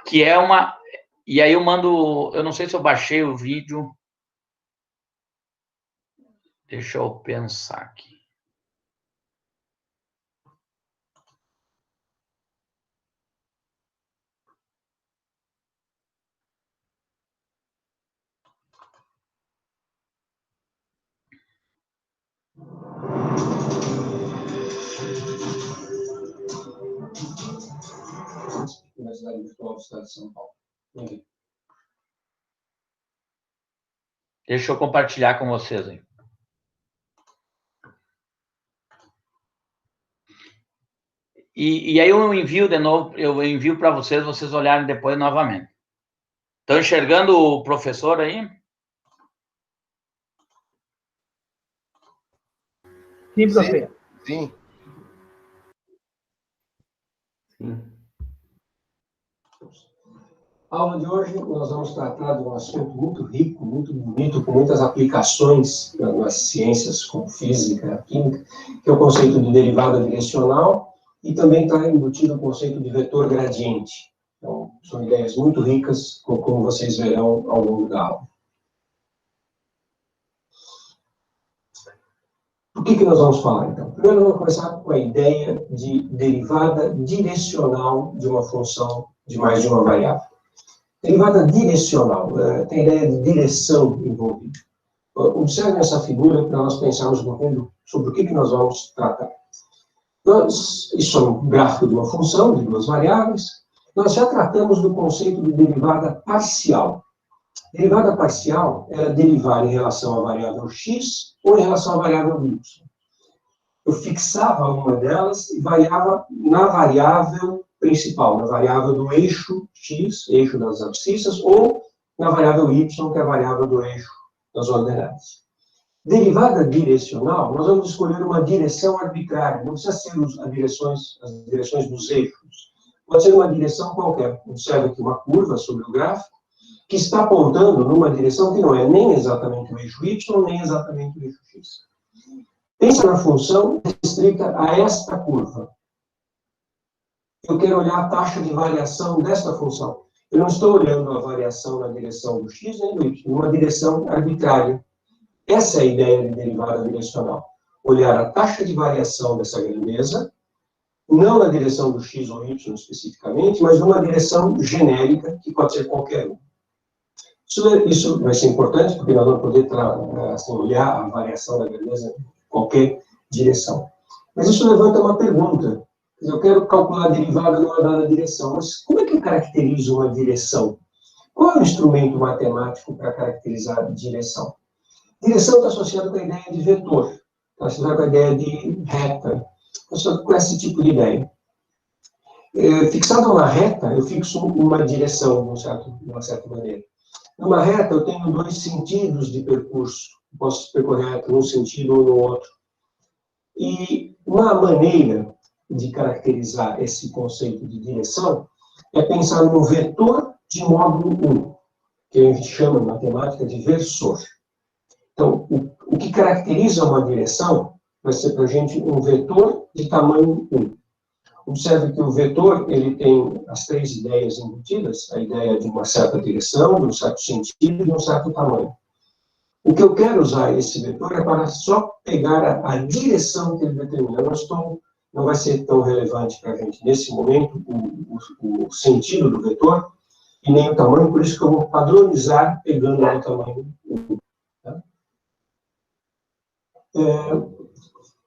S1: Que é uma... E aí eu mando... Eu não sei se eu baixei o vídeo. Deixa eu pensar aqui.
S7: Universidade Virtual do Estado de São Paulo.
S1: Deixa eu compartilhar com vocês aí. E aí eu envio de novo, eu envio para vocês olharem depois novamente. Estão enxergando o professor aí?
S5: Sim, professor.
S2: Sim.
S7: A aula de hoje nós vamos tratar de um assunto muito rico, muito bonito, com muitas aplicações nas ciências como física, química, que é o conceito de derivada direcional, e também está embutido o conceito de vetor gradiente. Então, são ideias muito ricas, como vocês verão ao longo da aula. O que nós vamos falar, então? Primeiro, vamos começar com a ideia de derivada direcional de uma função de mais de uma variável. Derivada direcional, tem a ideia de direção envolvida. Observem essa figura para nós pensarmos um pouquinho sobre o que nós vamos tratar. Isso é um gráfico de uma função, de duas variáveis. Nós já tratamos do conceito de derivada parcial. Derivada parcial é derivar em relação à variável x ou em relação à variável y. Eu fixava uma delas e variava na variável principal, na variável do eixo x, eixo das abscissas, ou na variável y, que é a variável do eixo das ordenadas. Derivada direcional, nós vamos escolher uma direção arbitrária, não precisa ser as direções dos eixos, pode ser uma direção qualquer. Observe aqui uma curva sobre o gráfico, que está apontando numa direção que não é nem exatamente o eixo y, nem exatamente o eixo x. Pensa na função restrita a esta curva. Eu quero olhar a taxa de variação desta função. Eu não estou olhando a variação na direção do x nem do y, numa direção arbitrária. Essa é a ideia de derivada direcional. Olhar a taxa de variação dessa grandeza, não na direção do x ou y especificamente, mas numa direção genérica, que pode ser qualquer uma. Isso vai ser importante, porque nós vamos poder assim, olhar a variação da grandeza em qualquer direção. Mas isso levanta uma pergunta. Eu quero calcular a derivada numa dada direção, mas como é que eu caracterizo uma direção? Qual é o instrumento matemático para caracterizar a direção? Direção está associada com a ideia de vetor, está associada com a ideia de reta, está associada com esse tipo de ideia. Fixado numa reta, eu fixo uma direção, de uma certa maneira. Numa reta, eu tenho dois sentidos de percurso. Eu posso percorrer a reta num sentido ou no outro. E uma maneira de caracterizar esse conceito de direção é pensar num vetor de módulo 1, que a gente chama em matemática de versor. Então, o que caracteriza uma direção vai ser para a gente um vetor de tamanho 1. Observe que o vetor ele tem as três ideias embutidas, a ideia de uma certa direção, de um certo sentido e de um certo tamanho. O que eu quero usar esse vetor é para só pegar a direção que ele determina. Não vai ser tão relevante para a gente, nesse momento, o sentido do vetor e nem o tamanho, por isso que eu vou padronizar pegando o tamanho 1. Tá?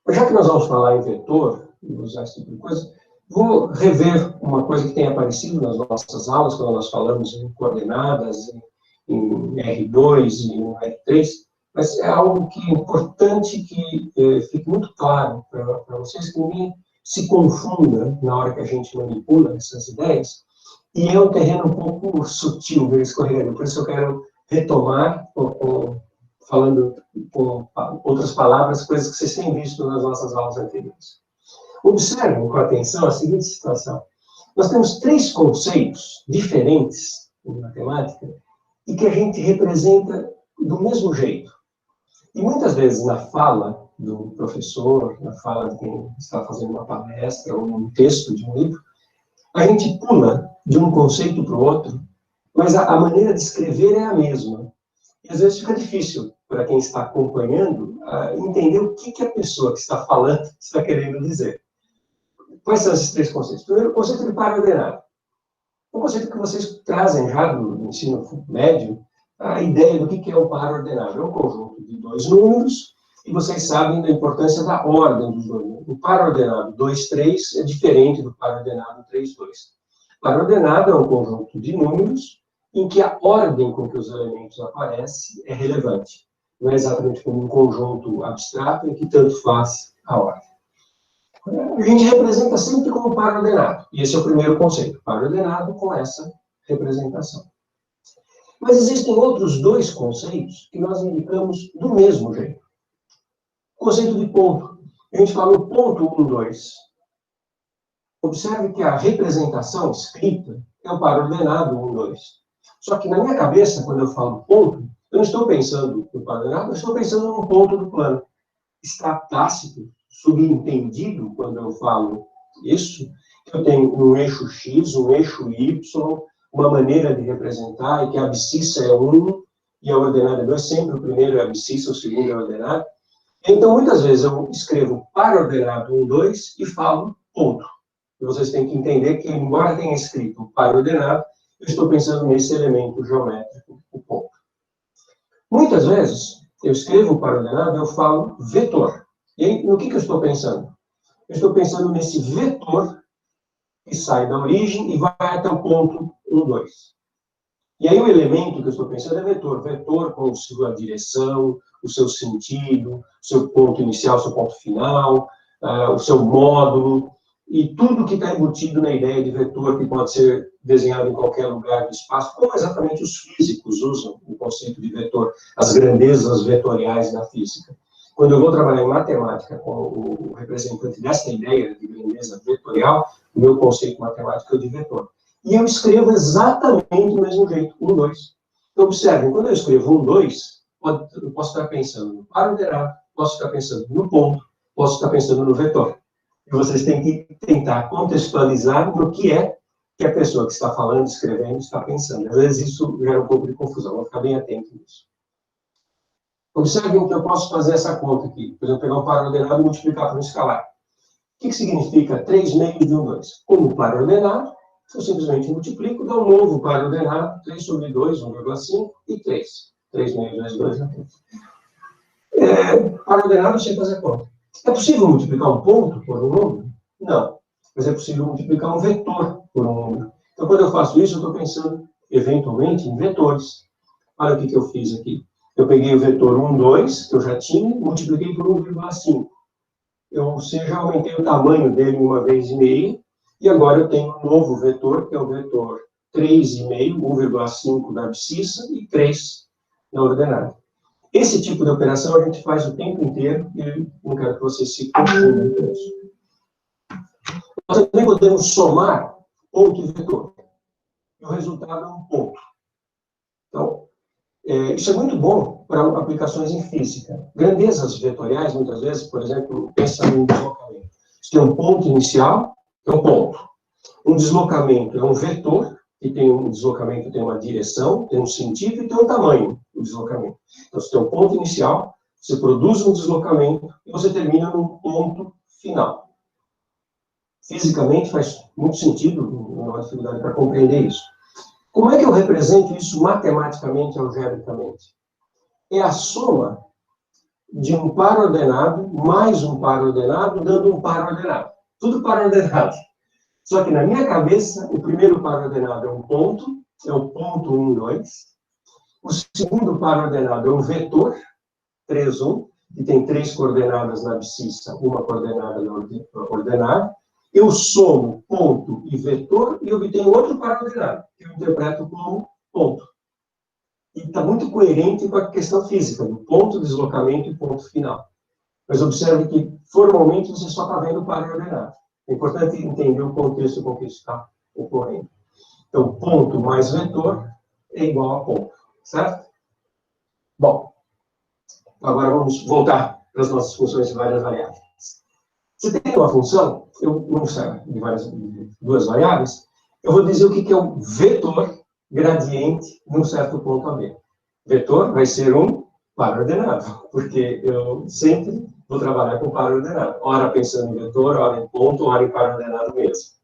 S7: Já que nós vamos falar em vetor, e usar esse tipo de coisa, vou rever uma coisa que tem aparecido nas nossas aulas, quando nós falamos em coordenadas, em R2 e em R3, mas é algo que é importante que fique muito claro para vocês, que ninguém se confunda na hora que a gente manipula essas ideias, e é um terreno um pouco sutil, meio escorregadio, por isso eu quero retomar, falando com outras palavras, coisas que vocês têm visto nas nossas aulas anteriores. Observem com atenção a seguinte situação. Nós temos três conceitos diferentes em matemática e que a gente representa do mesmo jeito. E muitas vezes na fala do professor, na fala de quem está fazendo uma palestra ou um texto de um livro, a gente pula de um conceito para o outro, mas a maneira de escrever é a mesma. E às vezes fica difícil para quem está acompanhando entender o que a pessoa que está falando está querendo dizer. Quais são esses três conceitos? Primeiro, o conceito de par ordenado. Um conceito que vocês trazem já do ensino médio, a ideia do que é um par ordenado. É um conjunto de dois números, e vocês sabem da importância da ordem dos dois números. O par ordenado 2, 3 é diferente do par ordenado 3, 2. O par ordenado é um conjunto de números em que a ordem com que os elementos aparecem é relevante. Não é exatamente como um conjunto abstrato em que tanto faz a ordem. A gente representa sempre como par ordenado. E esse é o primeiro conceito, par ordenado com essa representação. Mas existem outros dois conceitos que nós indicamos do mesmo jeito. O conceito de ponto. A gente fala o ponto 1, 2. Observe que a representação escrita é o par ordenado 1, 2. Só que na minha cabeça, quando eu falo ponto, eu não estou pensando no par ordenado, eu estou pensando no ponto do plano. Está tácito, subentendido, quando eu falo isso, que eu tenho um eixo X, um eixo Y, uma maneira de representar, e que a abscissa é 1 e a ordenada é 2, sempre o primeiro é abscissa, o segundo é ordenado. Então, muitas vezes eu escrevo par ordenado 1, 2 e falo ponto. E vocês têm que entender que, embora tenha escrito par ordenado, eu estou pensando nesse elemento geométrico, o ponto. Muitas vezes, eu escrevo par ordenado e eu falo vetor. E aí, no que eu estou pensando? Eu estou pensando nesse vetor que sai da origem e vai até o ponto 1, 2. E aí o elemento que eu estou pensando é vetor. Vetor com sua direção, o seu sentido, o seu ponto inicial, o seu ponto final, o seu módulo, e tudo que está embutido na ideia de vetor, que pode ser desenhado em qualquer lugar do espaço, como exatamente os físicos usam o conceito de vetor, as grandezas vetoriais da física. Quando eu vou trabalhar em matemática com o representante dessa ideia de grandeza vetorial, o meu conceito matemático é o de vetor. E eu escrevo exatamente do mesmo jeito, 1, 2. Então, observem, quando eu escrevo 1, 2, eu posso estar pensando no par ordenado, posso estar pensando no ponto, posso estar pensando no vetor. E vocês têm que tentar contextualizar no que é que a pessoa que está falando, escrevendo, está pensando. Às vezes isso gera um pouco de confusão, vou ficar bem atento nisso. Observem que eu posso fazer essa conta aqui. Por exemplo, pegar um par ordenado e multiplicar por um escalar. O que significa 3 meios de 1, 2? Como par ordenado, eu simplesmente multiplico, dá um novo par ordenado, 3 sobre 2, 1,5 e 3. 3 menos 2, 2 é 3. Par ordenado, eu sei fazer conta. É possível multiplicar um ponto por um número? Não. Mas é possível multiplicar um vetor por um número. Então, quando eu faço isso, eu estou pensando, eventualmente, em vetores. Olha o que eu fiz aqui. Eu peguei o vetor 1, 2, que eu já tinha, multipliquei por 1,5. Ou seja, aumentei o tamanho dele uma vez e meia, e agora eu tenho um novo vetor, que é o vetor 3,5, 1,5 da abscissa e 3 na ordenada. Esse tipo de operação a gente faz o tempo inteiro, e não quero que vocês se confundam com isso. Nós também podemos somar ponto e vetor. E o resultado é um ponto. Então, isso é muito bom para aplicações em física. Grandezas vetoriais, muitas vezes, por exemplo, pensando em deslocamento. Você tem um ponto inicial, é um ponto. Um deslocamento é um vetor, que tem um deslocamento, tem uma direção, tem um sentido e tem um tamanho, o deslocamento. Então, você tem um ponto inicial, você produz um deslocamento e você termina num ponto final. Fisicamente faz muito sentido, não há dificuldade para compreender isso. Como é que eu represento isso matematicamente, algebricamente? É a soma de um par ordenado mais um par ordenado, dando um par ordenado. Tudo par ordenado. Só que na minha cabeça, o primeiro par ordenado é um ponto, é o ponto 1, 2. O segundo par ordenado é um vetor, 3, 1, que tem 3 coordenadas na abscissa, uma coordenada na ordenada. Eu somo ponto e vetor e obtenho outro par ordenado, que eu interpreto como ponto. E está muito coerente com a questão física, do ponto, deslocamento e ponto final. Mas observe que, formalmente, você só está vendo o par ordenado. É importante entender o contexto com que isso está ocorrendo. Então, ponto mais vetor é igual a ponto, certo? Bom, agora vamos voltar para as nossas funções de várias variáveis. Se tem uma função, não sei, de duas variáveis, eu vou dizer o que é um vetor gradiente num certo ponto AB. Vetor vai ser um par ordenado, porque eu sempre vou trabalhar com par ordenado. Ora pensando em vetor, ora em ponto, ora em par ordenado mesmo.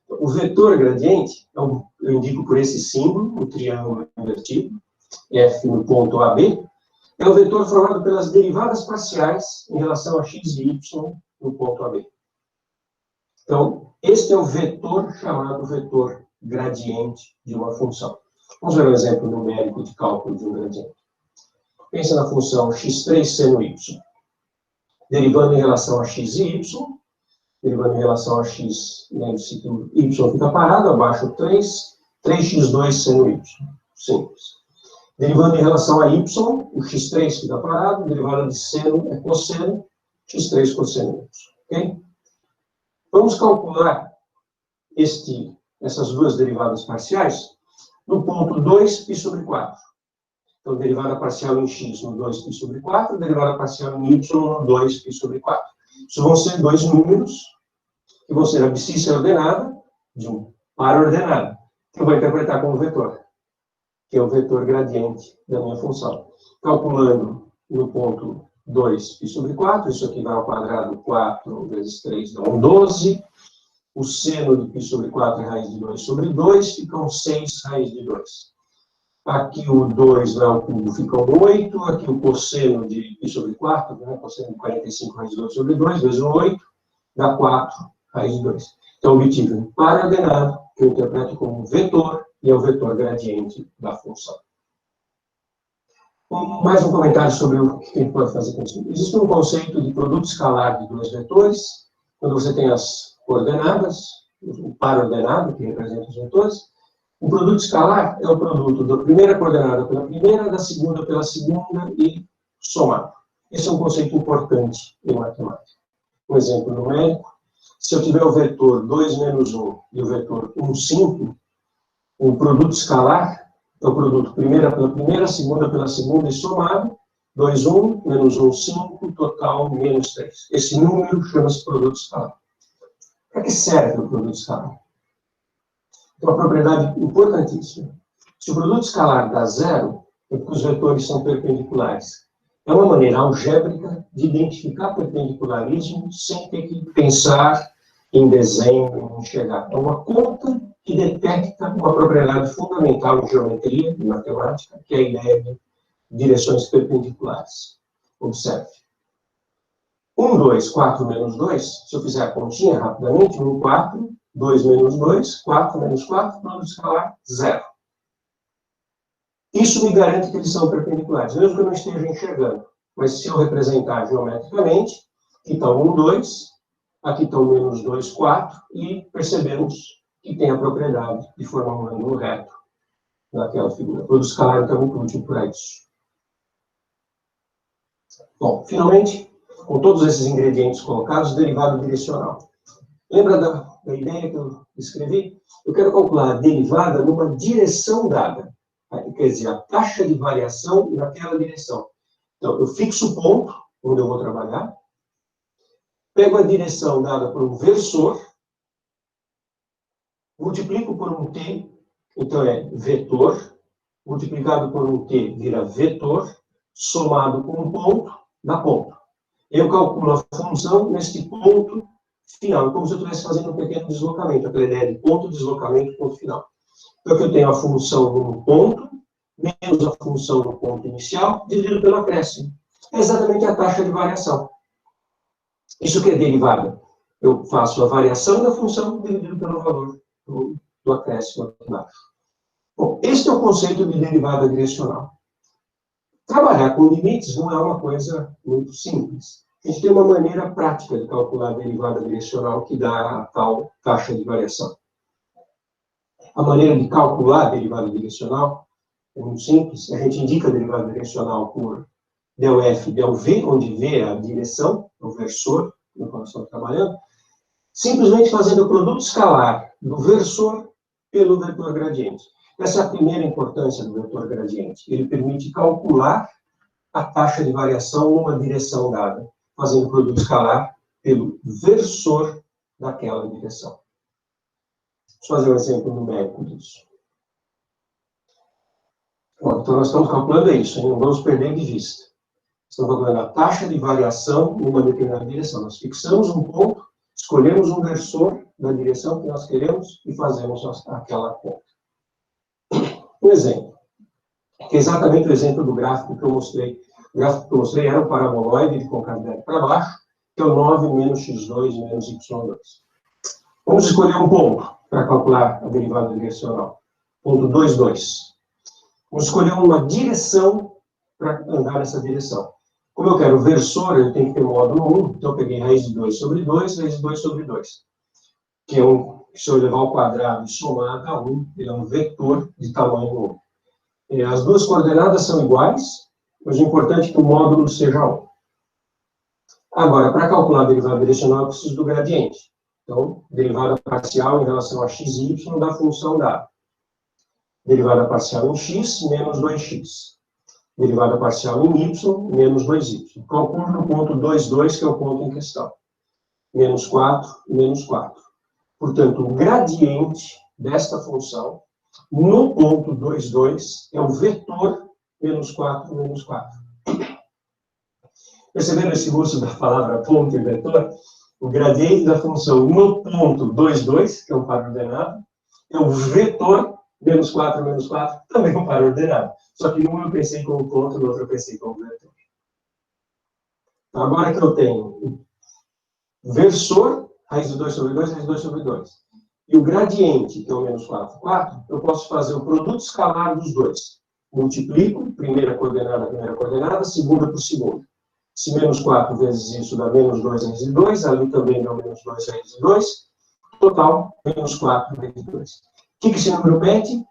S7: O vetor gradiente, eu indico por esse símbolo, o triângulo invertido, F no ponto AB, é o vetor formado pelas derivadas parciais em relação a x e y no ponto AB. Então, este é o vetor chamado vetor gradiente de uma função. Vamos ver um exemplo numérico de cálculo de um gradiente. Pensa na função x3 seno y. Derivando em relação a x e y, derivando em relação a x, lembre-se que o y fica parado, abaixo 3, 3x2 seno y. Simples. Derivando em relação a y, o x3 fica parado, derivada de seno é cosseno, x3 cosseno y. Ok? Vamos calcular essas duas derivadas parciais no ponto 2π sobre 4. Então, derivada parcial em x no 2π sobre 4, derivada parcial em y no 2π sobre 4. Isso vão ser dois números que vão ser a abscissa ordenada de um par ordenado, que eu vou interpretar como vetor, que é o vetor gradiente da minha função. Calculando no ponto 2π sobre 4, isso aqui vai ao quadrado, 4 vezes 3 dá 12. O seno de π sobre 4 é raiz de 2 sobre 2, ficam 6 raiz de 2. Aqui o 2 vai ao cubo, ficam 8. Aqui o cosseno de π sobre 4, né, cosseno de 45 raiz de 2 sobre 2, vezes 8, dá 4 raiz de 2. Então, obtive um par ordenado, que eu interpreto como vetor, e é o vetor gradiente da função. Mais um comentário sobre o que a gente pode fazer com isso. Existe um conceito de produto escalar de dois vetores, quando você tem as coordenadas, o par ordenado, que representa os vetores. O produto escalar é o produto da primeira coordenada pela primeira, da segunda pela segunda e somado. Esse é um conceito importante em matemática. Um exemplo numérico: se eu tiver o vetor 2 menos 1 e o vetor 1, 5, o produto escalar é o produto primeira pela primeira, segunda pela segunda e somado, 2, 1, menos 1, 5, total menos 3. Esse número chama-se produto escalar. Para que serve o produto escalar? É uma propriedade importantíssima. Se o produto escalar dá zero, é porque os vetores são perpendiculares. É uma maneira algébrica de identificar perpendicularismo sem ter que pensar em desenho, em enxergar. É uma conta que detecta uma propriedade fundamental em geometria e matemática, que é a ideia de direções perpendiculares. Observe. 1, 2, 4 menos 2, se eu fizer a continha rapidamente, 1, 4, 2 menos 2, 4 menos 4, produto escalar, 0. Isso me garante que eles são perpendiculares, mesmo que eu não esteja enxergando. Mas se eu representar geometricamente, aqui está 1, 2, aqui estão menos 2, 4, e percebemos que tem a propriedade de formar um ângulo reto naquela figura. O produto escalar, então, é muito útil para isso. Bom, finalmente, com todos esses ingredientes colocados, derivada direcional. Lembra da ideia que eu escrevi? Eu quero calcular a derivada numa direção dada. Quer dizer, a taxa de variação naquela direção. Então, eu fixo o ponto onde eu vou trabalhar, pego a direção dada por um versor, multiplico por um t, então é vetor, multiplicado por um t vira vetor, somado com um ponto, dá ponto. Eu calculo a função neste ponto final, como se eu estivesse fazendo um pequeno deslocamento, aquela ideia de ponto, deslocamento, ponto final. Então, aqui eu tenho a função no ponto, menos a função no ponto inicial, dividido pelo acréscimo. É exatamente a taxa de variação. Isso que é derivada. Eu faço a variação da função dividido pelo valor do acréscimo aqui embaixo. Bom, este é o conceito de derivada direcional. Trabalhar com limites não é uma coisa muito simples. A gente tem uma maneira prática de calcular a derivada direcional que dá a tal taxa de variação. A maneira de calcular a derivada direcional é muito simples. A gente indica a derivada direcional por ΔF, ΔV, onde V é a direção, o versor, no qual nós estamos trabalhando, simplesmente fazendo o produto escalar do versor pelo vetor gradiente. Essa é a primeira importância do vetor gradiente. Ele permite calcular a taxa de variação numa direção dada, fazendo o produto escalar pelo versor daquela direção. Vamos fazer um exemplo numérico disso. Bom, então, nós estamos calculando isso, hein? Não vamos perder de vista. Estamos calculando a taxa de variação numa determinada direção. Nós fixamos um ponto, escolhemos um versor da direção que nós queremos e fazemos aquela conta. Um exemplo, que é exatamente o exemplo do gráfico que eu mostrei. O gráfico que eu mostrei era um paraboloide de concavidade para baixo, que é o 9 menos x2 menos y2. Vamos escolher um ponto para calcular a derivada direcional. Ponto 2, 2. Vamos escolher uma direção para andar nessa direção. Como eu quero versor, eu tenho que ter módulo 1, então eu peguei raiz de 2 sobre 2, raiz de 2 sobre 2. Que é se eu levar ao quadrado e somar a 1, ele é um vetor de tamanho 1. As duas coordenadas são iguais, mas o importante é que o módulo seja 1. Agora, para calcular a derivada direcional, eu preciso do gradiente. Então, derivada parcial em relação a x e y da função dada. Derivada parcial em x menos 2x. Derivada parcial em y menos 2y. Calculo no ponto 2, 2, que é o ponto em questão. Menos 4, menos 4. Portanto, o gradiente desta função, no ponto 2, 2, é o vetor menos 4, menos 4. Perceberam esse uso da palavra ponto e vetor? O gradiente da função no ponto 2, 2, que é um par ordenado, é o vetor menos 4, também é um par ordenado. Só que num eu pensei como ponto, no outro eu pensei como vetor. Então, agora que eu tenho o versor, raiz de 2 sobre 2, raiz de 2 sobre 2. E o gradiente, que é o menos 4, 4, eu posso fazer o produto escalar dos dois. Multiplico, primeira coordenada, segunda por segunda. Se menos 4 vezes isso dá menos 2 raiz de 2, ali também dá menos 2 raiz de 2. Total, menos 4 raiz de 2. O que esse número mede?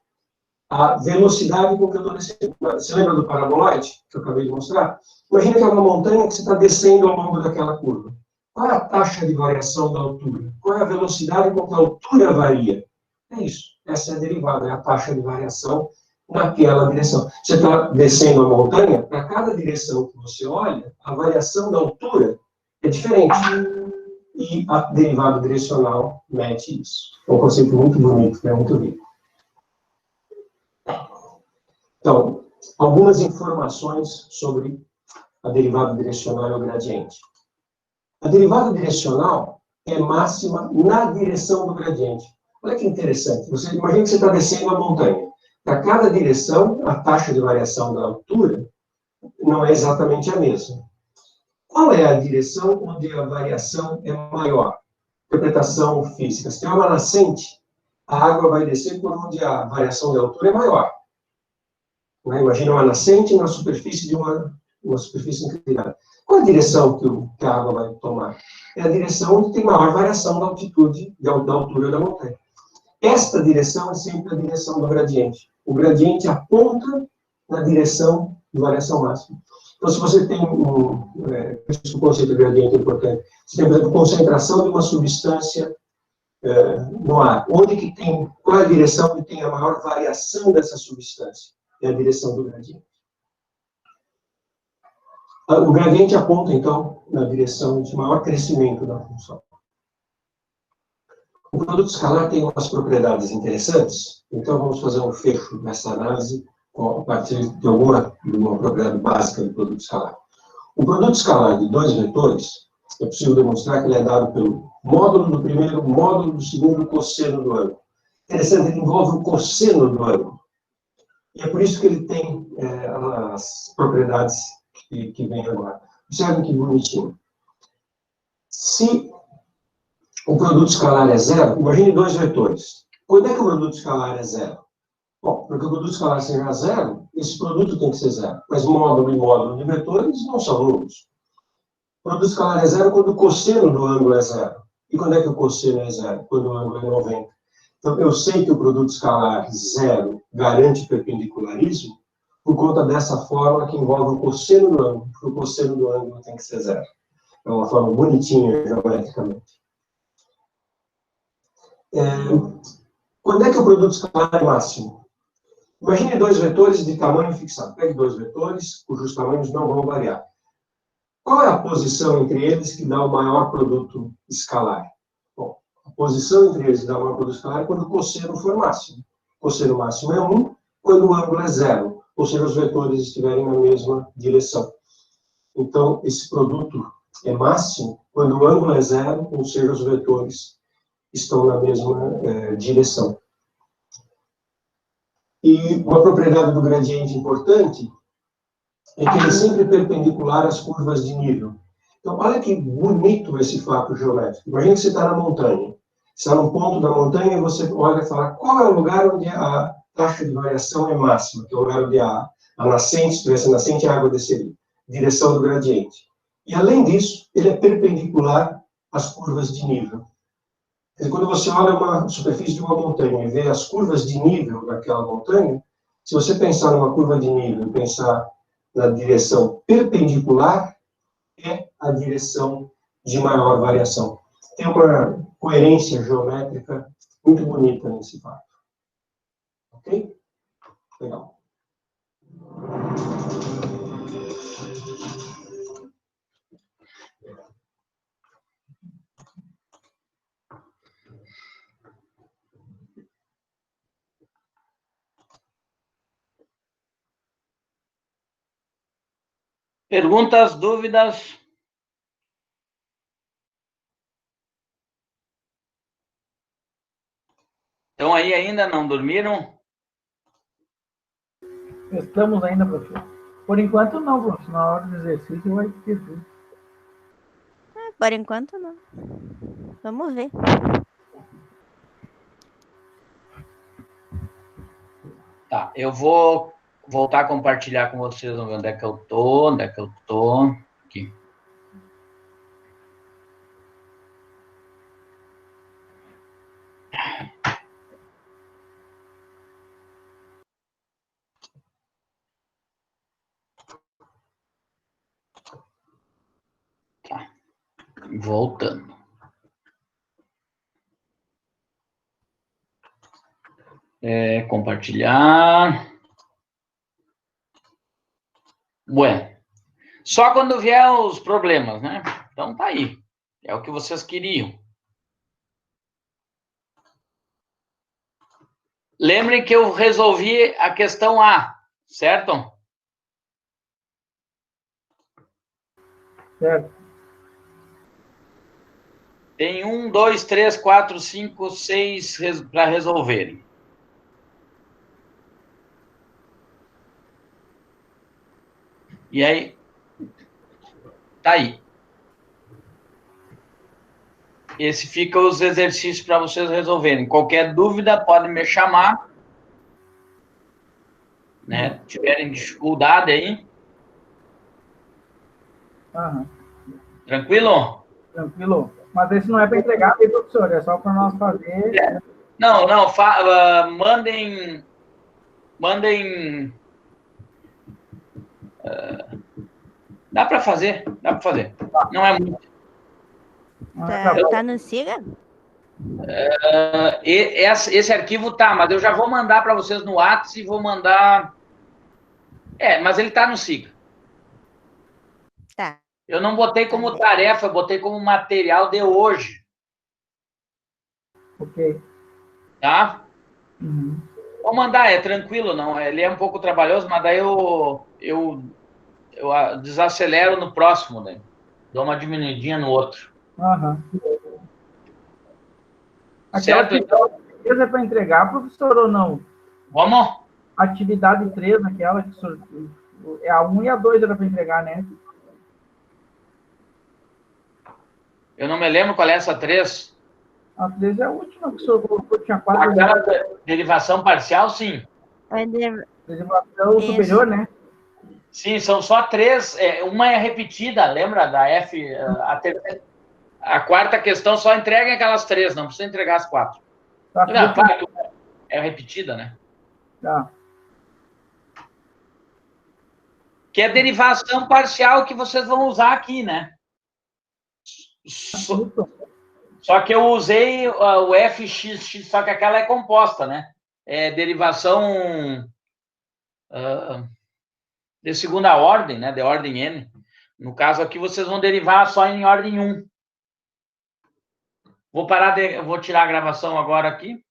S7: A velocidade com que eu estou descendo. Você lembra do paraboloide, que eu acabei de mostrar? Imagina que é uma montanha que você está descendo ao longo daquela curva. Qual é a taxa de variação da altura? Qual é a velocidade com que a altura varia? É isso. Essa é a derivada, é a taxa de variação naquela direção. Você está descendo a montanha, para cada direção que você olha, a variação da altura é diferente. E a derivada direcional mede isso. É um conceito muito bonito, é muito rico. Então, algumas informações sobre a derivada direcional e o gradiente. A derivada direcional é máxima na direção do gradiente. Olha que interessante. Você imagina que você está descendo a montanha. Para cada direção, a taxa de variação da altura não é exatamente a mesma. Qual é a direção onde a variação é maior? Interpretação física. Se tem uma nascente, a água vai descer por onde a variação de altura é maior. Né? Imagina uma nascente na superfície de uma superfície inclinada. Qual a direção que a água vai tomar? É a direção onde tem maior variação da altitude, da altura da montanha. Esta direção é sempre a direção do gradiente. O gradiente aponta na direção de variação máxima. Então, se você tem o conceito de gradiente é importante. Você tem, por exemplo, concentração de uma substância no ar. Qual é a direção que tem a maior variação dessa substância? É a direção do gradiente. O gradiente aponta, então, na direção de maior crescimento da função. O produto escalar tem umas propriedades interessantes, então vamos fazer um fecho dessa análise a partir de uma propriedade básica do produto escalar. O produto escalar de dois vetores, é possível demonstrar que ele é dado pelo módulo do primeiro, módulo do segundo, cosseno do ângulo. Interessante, ele envolve o cosseno do ângulo. E é por isso que ele tem as propriedades que vem agora. Observem que bonitinho. Se o produto escalar é zero, imagine dois vetores. Quando é que o produto escalar é zero? Bom, para que o produto escalar seja zero, esse produto tem que ser zero. Mas módulo e módulo de vetores não são nulos. O produto escalar é zero quando o cosseno do ângulo é zero. E quando é que o cosseno é zero? Quando o ângulo é 90. Então, eu sei que o produto escalar zero garante perpendicularismo por conta dessa fórmula que envolve o cosseno do ângulo, porque o cosseno do ângulo tem que ser zero. É uma forma bonitinha, geometricamente. Quando é que o produto escalar é máximo? Imagine dois vetores de tamanho fixado. Pegue dois vetores cujos tamanhos não vão variar. Qual é a posição entre eles que dá o maior produto escalar? Bom, a posição entre eles que dá o maior produto escalar é quando o cosseno for máximo. O cosseno máximo é 1, quando o ângulo é 0, ou seja, os vetores estiverem na mesma direção. Então, esse produto é máximo quando o ângulo é 0, ou seja, os vetores estão na mesma direção. E uma propriedade do gradiente importante é que ele é sempre perpendicular às curvas de nível. Então, olha que bonito esse fato geométrico. Imagina que você está na montanha. Você está num ponto da montanha e você olha e fala qual é o lugar onde a taxa de variação é máxima, que é o lugar onde a nascente, se tivesse nascente, a água desceria. Direção do gradiente. E, além disso, ele é perpendicular às curvas de nível. Quer dizer, quando você olha uma superfície de uma montanha e vê as curvas de nível daquela montanha, se você pensar numa curva de nível e pensar na direção perpendicular, é a direção de maior variação. Tem uma coerência geométrica muito bonita nesse fato. Ok? Legal.
S1: Perguntas, dúvidas? Estão aí ainda? Não dormiram?
S5: Estamos ainda, professor. Por enquanto não, professor. Na hora do exercício vai ter tudo.
S3: Por enquanto, não. Vamos ver.
S1: Tá, eu vou voltar a compartilhar com vocês onde é que eu tô, aqui. Tá, voltando. Compartilhar. Bueno. Só quando vier os problemas, né? Então tá aí. É o que vocês queriam. Lembrem que eu resolvi a questão A, certo?
S5: Certo.
S1: Tem 1, 2, 3, 4, 5, 6 para resolverem. E aí, tá aí. Esse fica os exercícios para vocês resolverem. Qualquer dúvida, podem me chamar. Né? Tiverem dificuldade aí.
S5: Aham.
S1: Tranquilo?
S5: Tranquilo. Mas esse não é para entregar, hein, professor? É só para nós fazer.
S1: Não, mandem. Dá para fazer. Não é muito.
S3: Tá no Siga?
S1: Esse arquivo tá, mas eu já vou mandar para vocês no WhatsApp e vou mandar. Mas ele tá no Siga.
S3: Tá.
S1: Eu não botei como tarefa, eu botei como material de hoje.
S5: Ok.
S1: Tá?
S5: Uhum.
S1: Vou mandar, é tranquilo, não. Ele é um pouco trabalhoso, mas daí eu desacelero no próximo, né? Dou uma diminuidinha no outro.
S5: Aham.
S1: Certo?
S5: Aquela é para entregar, professor, ou não?
S1: Vamos?
S5: Atividade 3, aquela que é a 1 e a 2 era para entregar, né?
S1: Eu não me lembro qual é essa 3.
S5: A 3 é a última que o senhor colocou, tinha 4.
S1: Aquela derivação parcial, sim.
S5: Derivação superior, né?
S1: Sim, são só 3. Uma é repetida, lembra da F? A quarta questão só entrega aquelas 3, não precisa entregar as 4.
S5: Tá,
S1: Não, claro, é repetida, né?
S5: tá.
S1: Que é derivação parcial que vocês vão usar aqui, né? Só que eu usei o fx, só que aquela é composta, né? É derivação de segunda ordem, né? De ordem n. No caso aqui, vocês vão derivar só em ordem 1. Vou tirar a gravação agora aqui.